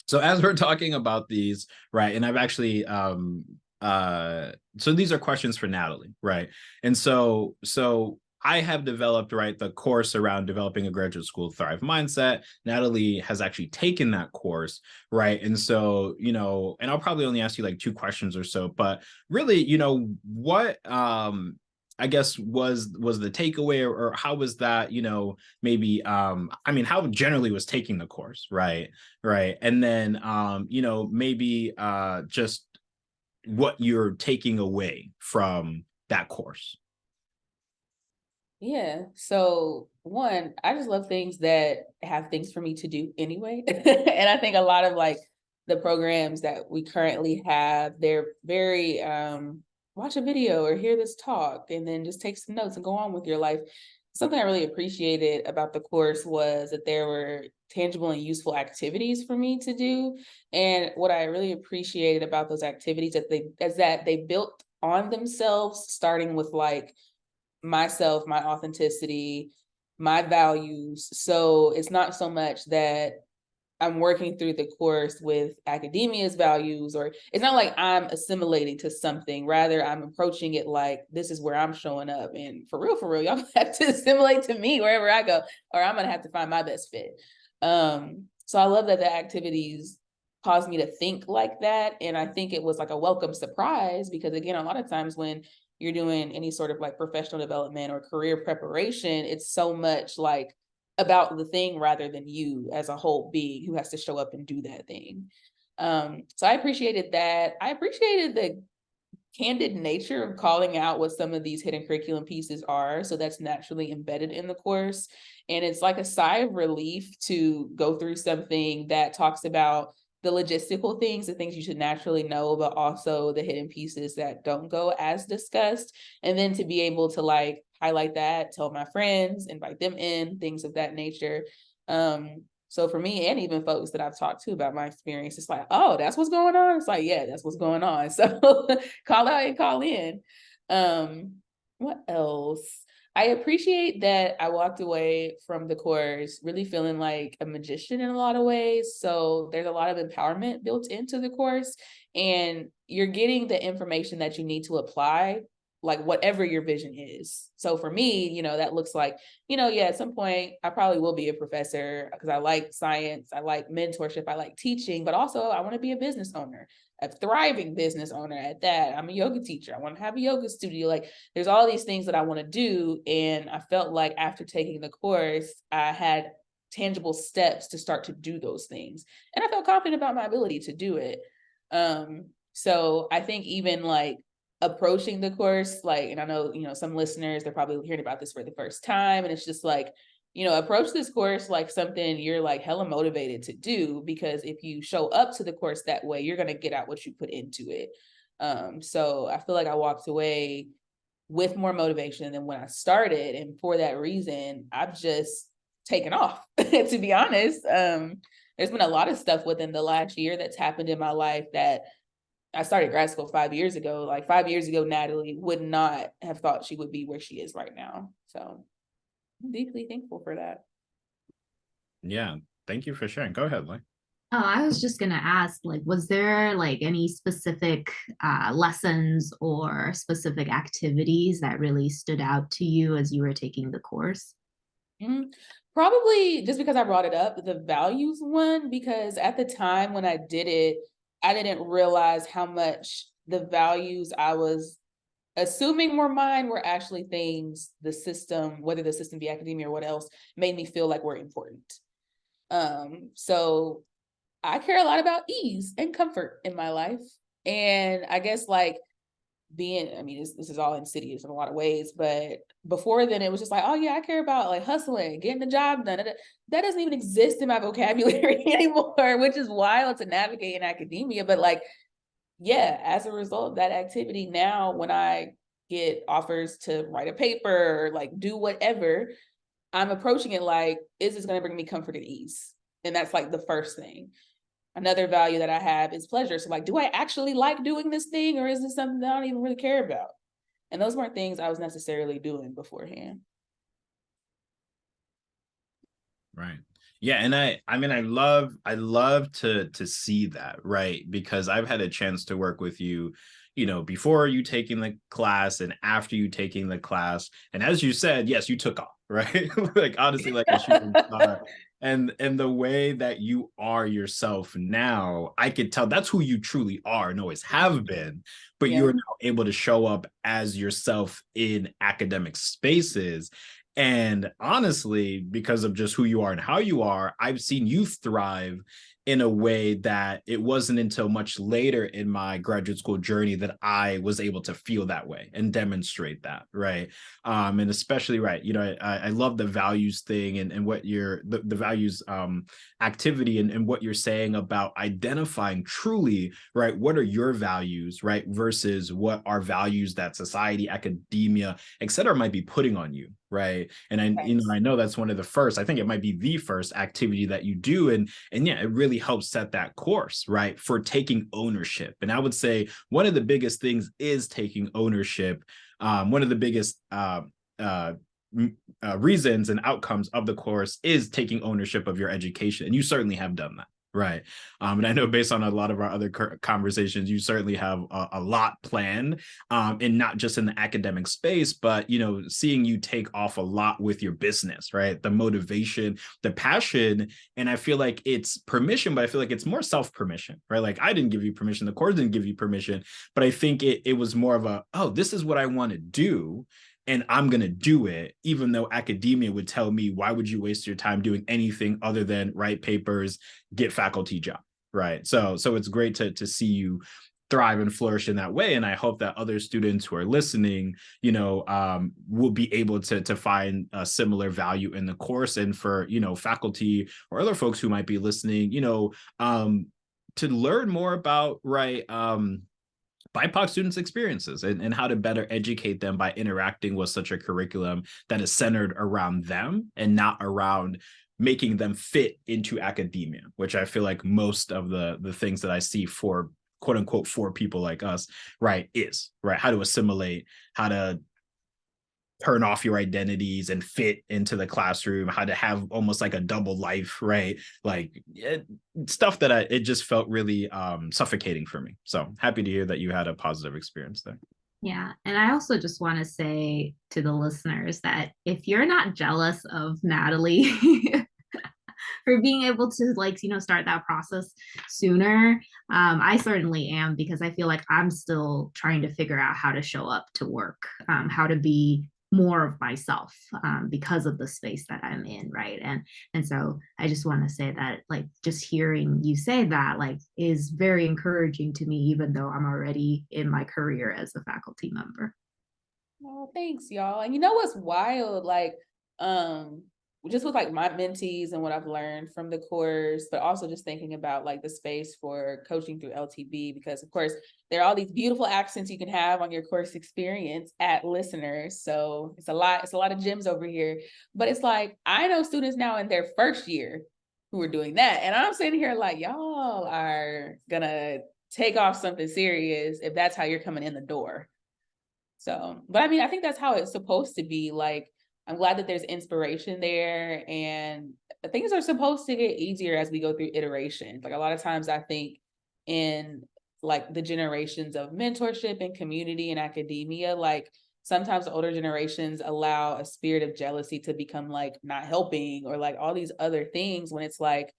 So as we're talking about these, right, and I've actually so these are questions for Natalie, right? And so I have developed, right, the course around developing a graduate school Thrive mindset. Natalie has actually taken that course, right? And so, and I'll probably only ask you like 2 questions or so, but really, what I guess was the takeaway, or how was that, maybe how generally was taking the course, right? And then maybe just what you're taking away from that course. Yeah. So one, I just love things that have things for me to do anyway. And I think a lot of like the programs that we currently have, they're very watch a video or hear this talk and then just take some notes and go on with your life. Something I really appreciated about the course was that there were tangible and useful activities for me to do. And what I really appreciated about those activities is that they built on themselves, starting with like myself, my authenticity, my values. So it's not so much that I'm working through the course with academia's values, or it's not like I'm assimilating to something. Rather, I'm approaching it like this is where I'm showing up. And for real, y'all have to assimilate to me wherever I go, or I'm gonna have to find my best fit. So I love that the activities caused me to think like that. And I think it was like a welcome surprise, because again, a lot of times when you're doing any sort of like professional development or career preparation, it's so much like about the thing rather than you as a whole being who has to show up and do that thing. So I appreciated that. I appreciated the candid nature of calling out what some of these hidden curriculum pieces are. So that's naturally embedded in the course. And it's like a sigh of relief to go through something that talks about the logistical things, the things you should naturally know, but also the hidden pieces that don't go as discussed. And then to be able to like highlight that, tell my friends, invite them in, things of that nature. So for me, and even folks that I've talked to about my experience, it's like, oh, that's what's going on. It's like, yeah, that's what's going on. So call out and call in. What else? I appreciate that I walked away from the course really feeling like a magician in a lot of ways. So there's a lot of empowerment built into the course, and you're getting the information that you need to apply like whatever your vision is. So for me, you know, that looks like, you know, yeah, at some point I probably will be a professor because I like science, I like mentorship, I like teaching, but also I want to be a business owner, a thriving business owner at that. I'm a yoga teacher. I want to have a yoga studio. Like there's all these things that I want to do. And I felt like after taking the course, I had tangible steps to start to do those things. And I felt confident about my ability to do it. So I think even like approaching the course, like, and I know, you know, some listeners, they're probably hearing about this for the first time. And it's just like, you know, approach this course like something you're like hella motivated to do, because if you show up to the course that way, you're going to get out what you put into it. So I feel like I walked away with more motivation than when I started. And for that reason, I've just taken off, to be honest. There's been a lot of stuff within the last year that's happened in my life that I started grad school 5 years ago. Like 5 years ago, Natalie would not have thought she would be where she is right now. So I'm deeply thankful for that. Yeah, thank you for sharing. Go ahead, Lei. Oh, I was just gonna ask, like, was there like any specific lessons or specific activities that really stood out to you as you were taking the course? Probably just because I brought it up, the values one, because at the time when I did it, I didn't realize how much the values I was assuming were mine were actually things the system, whether the system be academia or what else, made me feel like were important. So I care a lot about ease and comfort in my life. And I guess like being, I mean, this is all insidious in a lot of ways, but before then it was just like, oh yeah, I care about like hustling, getting the job done. That doesn't even exist in my vocabulary anymore, which is wild to navigate in academia. But like, yeah, as a result of that activity, now when I get offers to write a paper or like do whatever, I'm approaching it like, is this going to bring me comfort and ease? And that's like the first thing. Another value that I have is pleasure. So like, do I actually like doing this thing, or is this something that I don't even really care about? And those weren't things I was necessarily doing beforehand. Right. Yeah, and I mean I love to see that, right? Because I've had a chance to work with you, you know, before you taking the class and after you taking the class. And as you said, yes, you took off, right? Like honestly, like a shooting star. And the way that you are yourself now, I could tell that's who you truly are and always have been, but Yeah. you're now able to show up as yourself in academic spaces. And honestly, because of just who you are and how you are, I've seen you thrive in a way that it wasn't until much later in my graduate school journey that I was able to feel that way and demonstrate that, right? And especially, right, you know, I love the values thing and what the values activity and what you're saying about identifying truly, right, what are your values, right, versus what are values that society, academia, et cetera, might be putting on you, right? And I know that's one of the first, I think it might be the first activity that you do. And yeah, it really helps set that course, right, for taking ownership. And I would say one of the biggest things is taking ownership. One of the biggest reasons and outcomes of the course is taking ownership of your education. And you certainly have done that. Right. And I know based on a lot of our other conversations, you certainly have a lot planned, and not just in the academic space, but, you know, seeing you take off a lot with your business, right? The motivation, the passion. And I feel like it's permission, but I feel like it's more self-permission, right? Like I didn't give you permission. The course didn't give you permission, but I think it was more of a, oh, this is what I want to do. And I'm going to do it, even though academia would tell me, why would you waste your time doing anything other than write papers, get faculty job, right? So it's great to see you thrive and flourish in that way. And I hope that other students who are listening, you know, will be able to find a similar value in the course. And for, you know, faculty or other folks who might be listening, you know, to learn more about, right, BIPOC students' experiences and how to better educate them by interacting with such a curriculum that is centered around them and not around making them fit into academia, which I feel like most of the things that I see for quote unquote for people like us, right, is right, how to assimilate, how to turn off your identities and fit into the classroom, how to have almost like a double life, right? Like stuff that it just felt really suffocating for me. So happy to hear that you had a positive experience there. Yeah. And I also just want to say to the listeners that if you're not jealous of Natalie for being able to start that process sooner, I certainly am, because I feel like I'm still trying to figure out how to show up to work, how to be more of myself, because of the space that I'm in, right? And so I just want to say that, like, just hearing you say that, like, is very encouraging to me, even though I'm already in my career as a faculty member. Oh, thanks, y'all. And you know what's wild? Like, just with like my mentees and what I've learned from the course, but also just thinking about like the space for coaching through LTB, because of course there are all these beautiful accents you can have on your course experience at listeners. So it's a lot of gems over here. But it's like, I know students now in their first year who are doing that. And I'm sitting here like, y'all are gonna take off something serious if that's how you're coming in the door. So, but I mean, I think that's how it's supposed to be. Like, I'm glad that there's inspiration there, and things are supposed to get easier as we go through iterations. Like, a lot of times I think in like the generations of mentorship and community and academia, like sometimes the older generations allow a spirit of jealousy to become like not helping or like all these other things, when it's like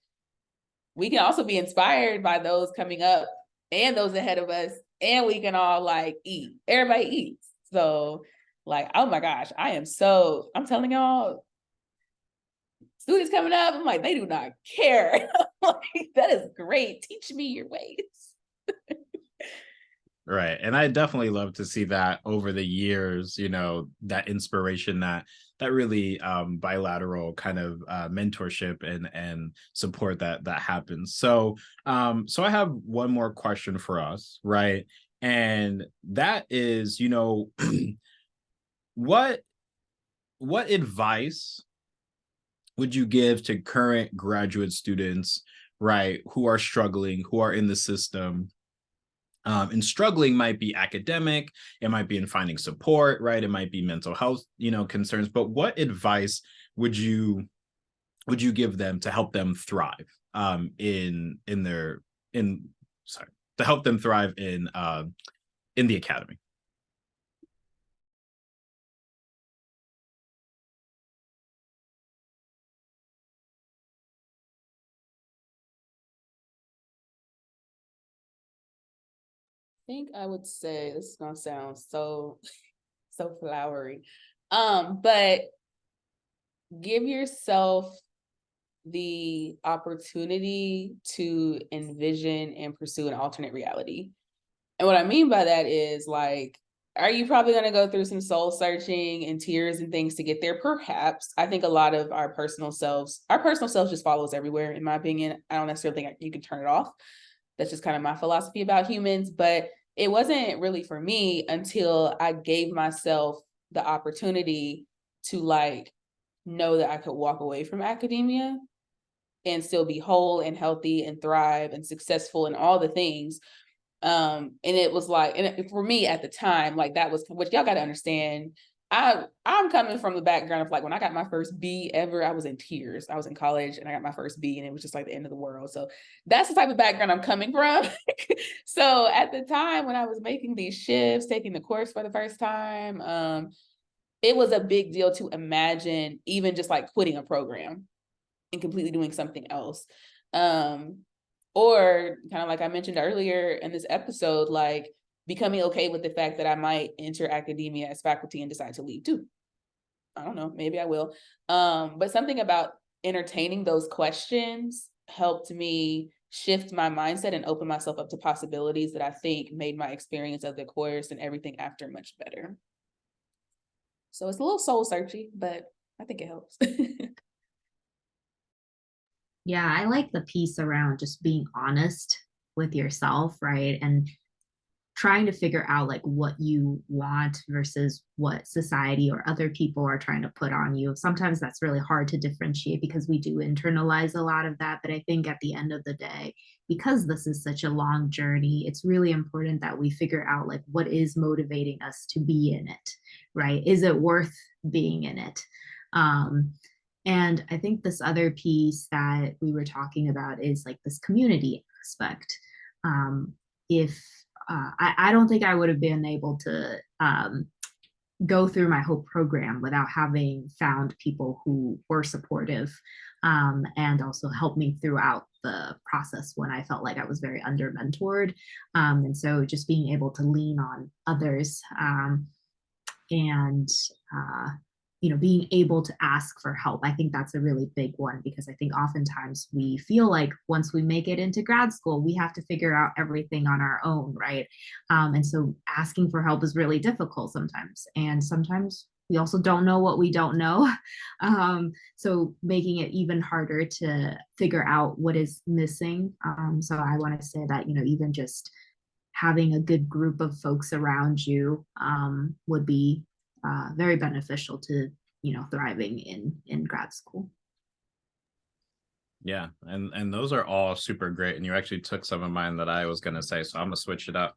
we can also be inspired by those coming up and those ahead of us, and we can all like eat. Everybody eats. So, like, oh my gosh, I'm telling y'all, students coming up, I'm like, they do not care. Like, that is great. Teach me your ways. Right. And I definitely love to see that over the years, that inspiration, that really bilateral kind of mentorship and support that happens. So I have one more question for us, right? And that is, what advice would you give to current graduate students, right, who are struggling, who are in the system? And struggling might be academic, it might be in finding support, right? It might be mental health, concerns. But what advice would you give them to help them thrive in their in sorry to help them thrive in the academy? I think I would say, this is gonna sound so flowery. But give yourself the opportunity to envision and pursue an alternate reality. And what I mean by that is, like, are you probably going to go through some soul searching and tears and things to get there? Perhaps. I think a lot of our personal selves just follows everywhere, in my opinion. I don't necessarily think you can turn it off. That's just kind of my philosophy about humans. But it wasn't really for me until I gave myself the opportunity to like know that I could walk away from academia and still be whole and healthy and thrive and successful and all the things. And it was like, and for me at the time, like, that was what y'all got to understand. I'm coming from the background of like, when I got my first B ever, I was in tears. I was in college and I got my first B, and it was just like the end of the world. So that's the type of background I'm coming from. So at the time when I was making these shifts, taking the course for the first time, it was a big deal to imagine even just like quitting a program and completely doing something else. Or kind of like I mentioned earlier in this episode, like becoming okay with the fact that I might enter academia as faculty and decide to leave too. I don't know, maybe I will. But something about entertaining those questions helped me shift my mindset and open myself up to possibilities that I think made my experience of the course and everything after much better. So it's a little soul searchy, but I think it helps. Yeah, I like the piece around just being honest with yourself, right? And trying to figure out like what you want versus what society or other people are trying to put on you. Sometimes that's really hard to differentiate because we do internalize a lot of that. But I think at the end of the day, because this is such a long journey, it's really important that we figure out like what is motivating us to be in it, right? Is it worth being in it? And I think this other piece that we were talking about is like this community aspect. If I don't think I would have been able to go through my whole program without having found people who were supportive, and also helped me throughout the process when I felt like I was very under mentored. And so just being able to lean on others, and being able to ask for help. I think that's a really big one, because I think oftentimes we feel like once we make it into grad school, we have to figure out everything on our own, right? And so asking for help is really difficult sometimes. And sometimes we also don't know what we don't know. So making it even harder to figure out what is missing. So I want to say that, even just having a good group of folks around you would be very beneficial to thriving in grad school. Yeah, and those are all super great, and you actually took some of mine that I was going to say, so I'm gonna switch it up.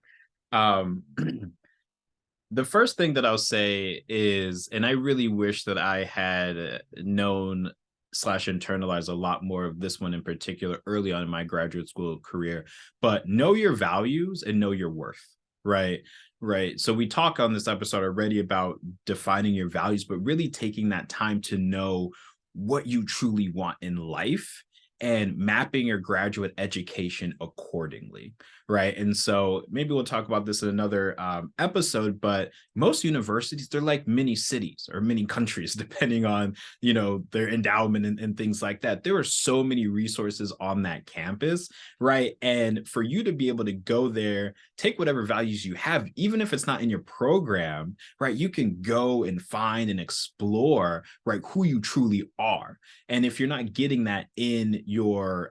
The first thing that I'll say is, and I really wish that I had known slash internalized a lot more of this one in particular early on in my graduate school career, but know your values and know your worth, right? Right. So we talk on this episode already about defining your values, but really taking that time to know what you truly want in life and mapping your graduate education accordingly, right? And so maybe we'll talk about this in another episode, but most universities, they're like mini cities or mini countries, depending on, their endowment and things like that. There are so many resources on that campus, right? And for you to be able to go there, take whatever values you have, even if it's not in your program, right? You can go and find and explore, right, who you truly are. And if you're not getting that in your,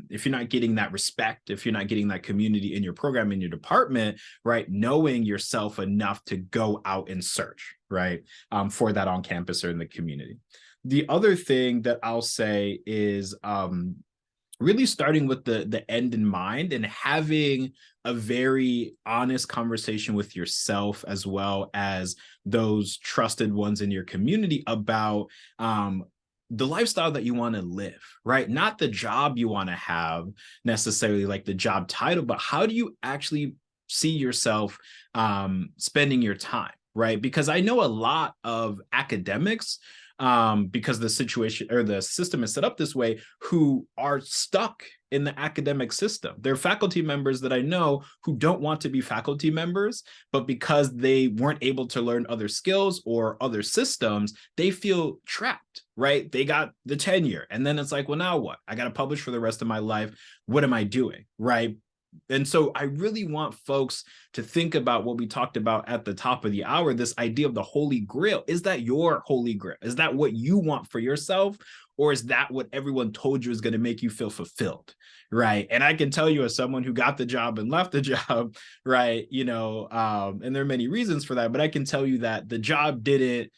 if you're not getting that respect, if you're not getting that community in your program, in your department, right, knowing yourself enough to go out and search, right, for that on campus or in the community. The other thing that I'll say is really starting with the end in mind and having a very honest conversation with yourself as well as those trusted ones in your community about the lifestyle that you want to live, right? Not the job you want to have necessarily, like the job title, but how do you actually see yourself spending your time, right? Because I know a lot of academics, because the situation or the system is set up this way, who are stuck in the academic system. There are faculty members that I know who don't want to be faculty members, but because they weren't able to learn other skills or other systems, they feel trapped, right? They got the tenure and then it's like, well, now what? I got to publish for the rest of my life. What am I doing, right? And so I really want folks to think about what we talked about at the top of the hour, this idea of the holy grail. Is that your holy grail? Is that what you want for yourself? Or is that what everyone told you is going to make you feel fulfilled? Right. And I can tell you, as someone who got the job and left the job, right, and there are many reasons for that, but I can tell you that the job didn't,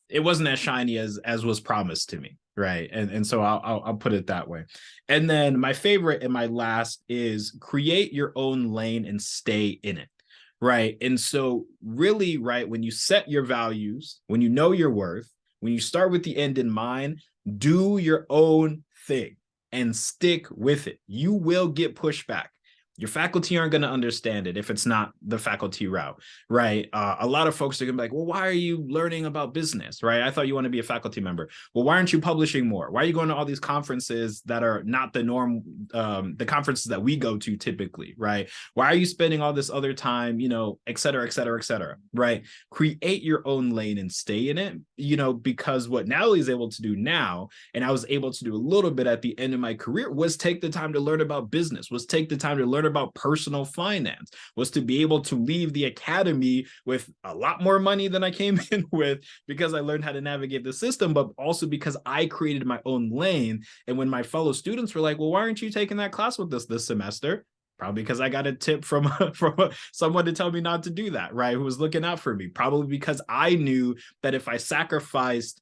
it wasn't as shiny as was promised to me. Right. And so I'll put it that way. And then my favorite and my last is create your own lane and stay in it. Right. And so really, right, when you set your values, when you know your worth, when you start with the end in mind, do your own thing and stick with it. You will get pushback. Your faculty aren't going to understand it if it's not the faculty route, right? A lot of folks are going to be like, well, why are you learning about business, right? I thought you want to be a faculty member. Well, why aren't you publishing more? Why are you going to all these conferences that are not the norm, the conferences that we go to typically, right? Why are you spending all this other time, et cetera, et cetera, et cetera, right? Create your own lane and stay in it, because what Natalie is able to do now, and I was able to do a little bit at the end of my career, was take the time to learn about business, was take the time to learn about personal finance, was to be able to leave the academy with a lot more money than I came in with, because I learned how to navigate the system, but also because I created my own lane. And when my fellow students were like, well, why aren't you taking that class with us this semester? Probably because I got a tip from someone to tell me not to do that, right? Who was looking out for me. Probably because I knew that if I sacrificed,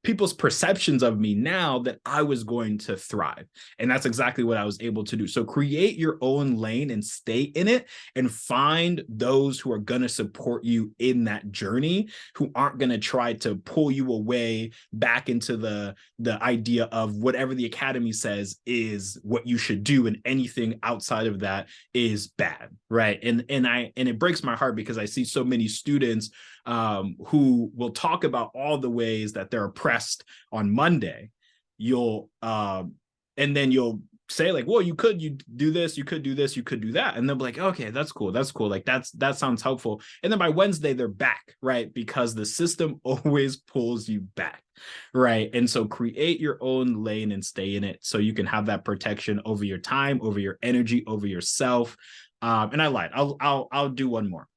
people's perceptions of me now that I was going to thrive. And that's exactly what I was able to do. So create your own lane and stay in it, and find those who are going to support you in that journey, who aren't going to try to pull you away back into the idea of whatever the academy says is what you should do, and anything outside of that is bad, right? And it breaks my heart, because I see so many students who will talk about all the ways that they're oppressed on Monday. And then you'll say like, well, you do this, you could do this, you could do that. And they'll be like, okay, that's cool. Like, that sounds helpful. And then by Wednesday, they're back, right? Because the system always pulls you back, right? And so create your own lane and stay in it, so you can have that protection over your time, over your energy, over yourself. And I lied. I'll do one more.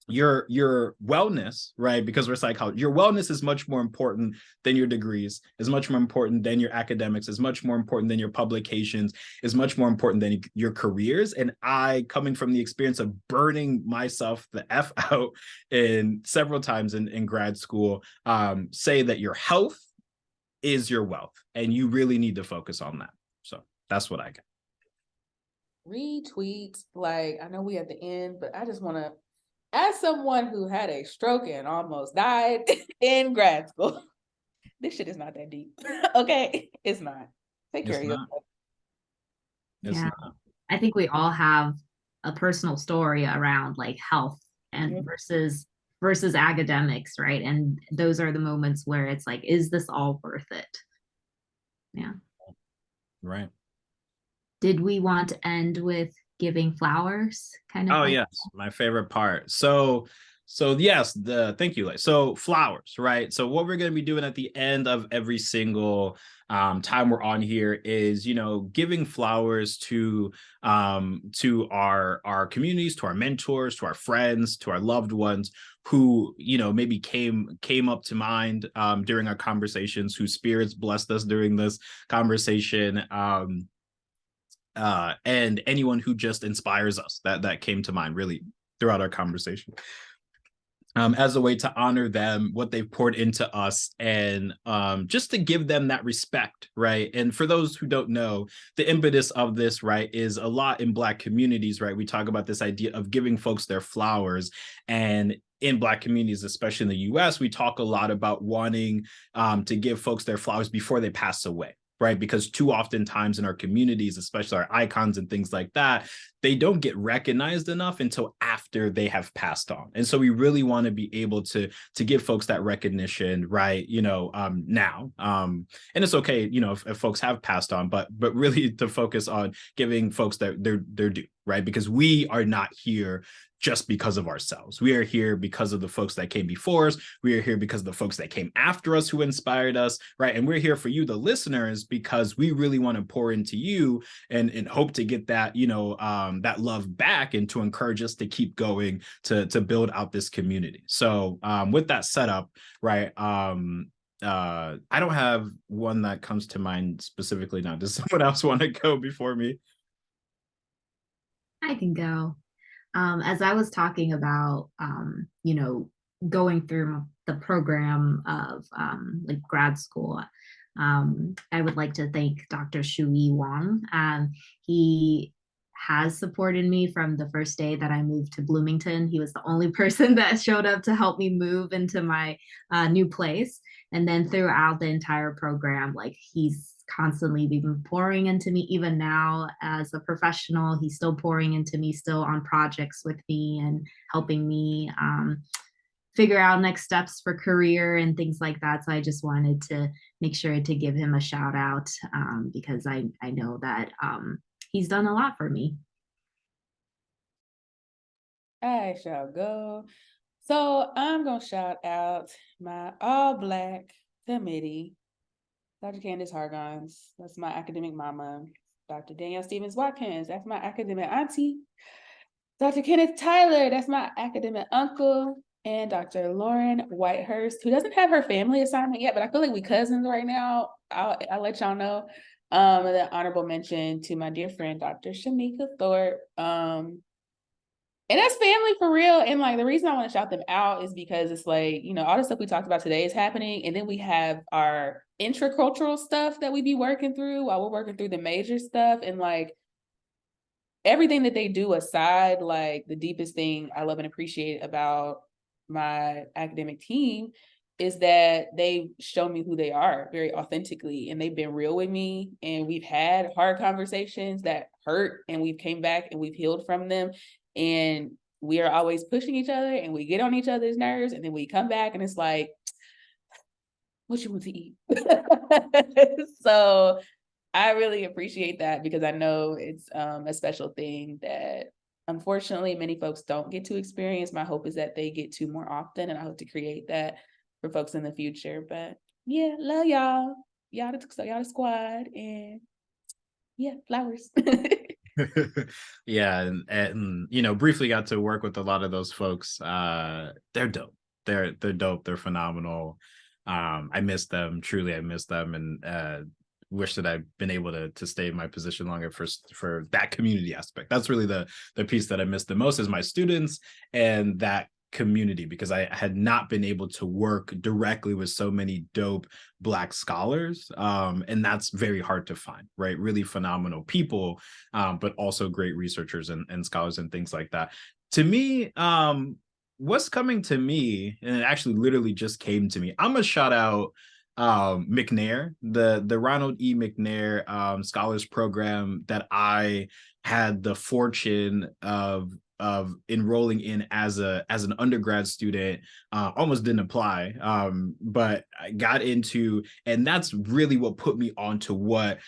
Your wellness, right? Because we're psychologists, your wellness is much more important than your degrees, is much more important than your academics, is much more important than your publications, is much more important than your careers. And I, coming from the experience of burning myself the F out in several times in grad school, say that your health is your wealth, and you really need to focus on that. So that's what I got. Retweet. Like, I know we at the end, but I just want to, as someone who had a stroke and almost died in grad school, this shit is not that deep. Okay? It's not. Take care of yourself. Yeah. I think we all have a personal story around like health and versus academics, right? And those are the moments where it's like, is this all worth it? Yeah. Right. Did we want to end with giving flowers? Kind of. Oh, yes, my favorite part. So yes, thank you. So flowers, right? So what we're going to be doing at the end of every single time we're on here is, giving flowers to our communities, to our mentors, to our friends, to our loved ones who, maybe came up to mind during our conversations, whose spirits blessed us during this conversation. And anyone who just inspires us that came to mind really throughout our conversation, as a way to honor them, what they've poured into us, and just to give them that respect, right? And for those who don't know, the impetus of this, right, is a lot in Black communities, right? We talk about this idea of giving folks their flowers, and in Black communities, especially in the US, we talk a lot about wanting to give folks their flowers before they pass away, right? Because too often times in our communities, especially our icons and things like that, they don't get recognized enough until after they have passed on. And so we really want to be able to give folks that recognition, right? Now. And it's okay, if folks have passed on, but really to focus on giving folks their due, right? Because we are not here just because of ourselves. We are here because of the folks that came before us. We are here because of the folks that came after us who inspired us, right? And we're here for you, the listeners, because we really want to pour into you and hope to get that, that love back, and to encourage us to keep going to build out this community. So with that setup, right, I don't have one that comes to mind specifically now. Does someone else want to go before me? I can go. As I was talking about, going through the program of like grad school, I would like to thank Dr. Lei Wang. He has supported me from the first day that I moved to Bloomington. He was the only person that showed up to help me move into my new place. And then throughout the entire program, like, he's constantly been pouring into me. Even now as a professional, he's still pouring into me, still on projects with me and helping me figure out next steps for career and things like that. So I just wanted to make sure to give him a shout out, because I know that he's done a lot for me. I shall go. So I'm going to shout out my all Black committee. Dr. Candace Hargons, that's my academic mama. Dr. Danielle Stevens-Watkins, that's my academic auntie. Dr. Kenneth Tyler, that's my academic uncle. And Dr. Lauren Whitehurst, who doesn't have her family assignment yet, but I feel like we cousins right now. I'll let y'all know. And then honorable mention to my dear friend, Dr. Shamika Thorpe. And that's family for real. And like the reason I want to shout them out is because it's like, you know, all the stuff we talked about today is happening. And then we have our intracultural stuff that we be working through while we're working through the major stuff. And like everything that they do aside, like the deepest thing I love and appreciate about my academic team is that they show me who they are very authentically, and they've been real with me, and we've had hard conversations that hurt, and we've came back and we've healed from them, and we are always pushing each other, and we get on each other's nerves, and then we come back and it's like, what you want to eat? So I really appreciate that, because I know it's a special thing that unfortunately many folks don't get to experience. My hope is that they get to more often, and I hope to create that for folks in the future. But yeah, love y'all. Y'all the squad, and yeah, flowers. Yeah, and you know, briefly got to work with a lot of those folks. They're dope. They're dope. They're phenomenal. I miss them, truly. I miss them, and wish that I'd been able to stay in my position longer for that community aspect. That's really the piece that I miss the most, is my students and that community, because I had not been able to work directly with so many dope Black scholars, and that's very hard to find, right? Really phenomenal people, but also great researchers and scholars and things like that. To me, what's coming to me, and it actually literally just came to me, I'm gonna shout out McNair, the Ronald E. McNair Scholars Program that I had the fortune of enrolling in as an undergrad student. Almost didn't apply, but I got into, and that's really what put me onto what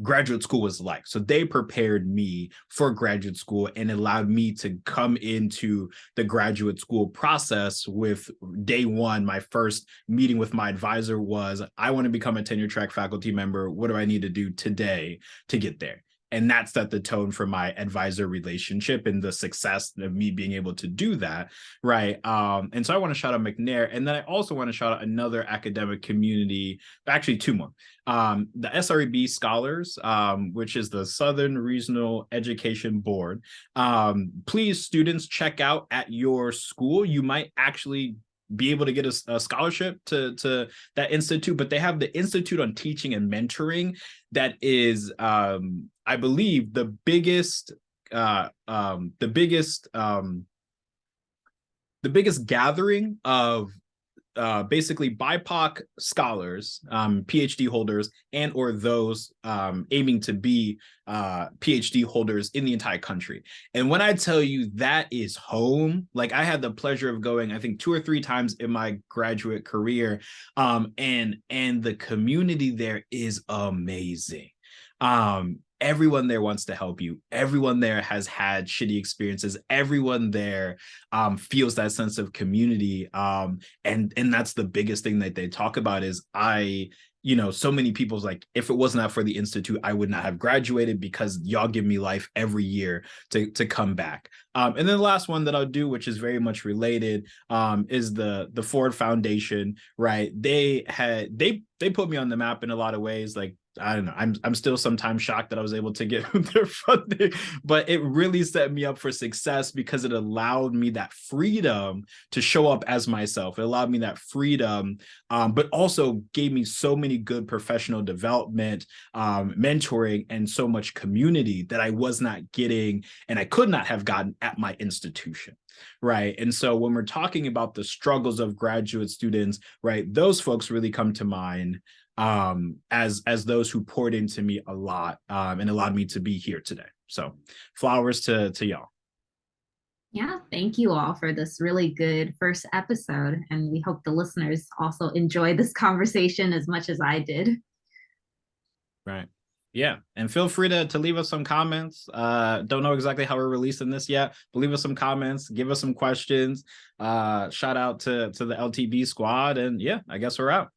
graduate school was like. So they prepared me for graduate school and allowed me to come into the graduate school process with day one. My first meeting with my advisor was, I want to become a tenure track faculty member. What do I need to do today to get there? And that set the tone for my advisor relationship and the success of me being able to do that, right? And so I want to shout out McNair. And then I also want to shout out another academic community, actually two more. The SREB Scholars, which is the Southern Regional Education Board. Please, students, check out at your school. You might actually be able to get a scholarship to that institute, but they have the Institute on Teaching and Mentoring that is, I believe, the biggest gathering of basically BIPOC scholars, PhD holders, and or those aiming to be PhD holders in the entire country. And when I tell you that is home, like I had the pleasure of going, I think 2 or 3 times in my graduate career, and the community there is amazing. Everyone there wants to help you. Everyone there has had shitty experiences. Everyone there feels that sense of community. And that's the biggest thing that they talk about is so many people's like, if it wasn't for the Institute, I would not have graduated because y'all give me life every year to come back. And then the last one that I'll do, which is very much related, is the Ford Foundation, right? They put me on the map in a lot of ways. Like, I don't know, I'm still sometimes shocked that I was able to get their funding, but it really set me up for success because it allowed me that freedom to show up as myself. It allowed me that freedom, but also gave me so many good professional development, mentoring, and so much community that I was not getting and I could not have gotten at my institution. Right. And so when we're talking about the struggles of graduate students, right, those folks really come to mind as those who poured into me a lot, and allowed me to be here today. So flowers to y'all. Yeah, thank you all for this really good first episode. And we hope the listeners also enjoy this conversation as much as I did. Right. Yeah. And feel free to leave us some comments. Don't know exactly how we're releasing this yet, but leave us some comments, give us some questions. Shout out to the LTB squad. And yeah, I guess we're out.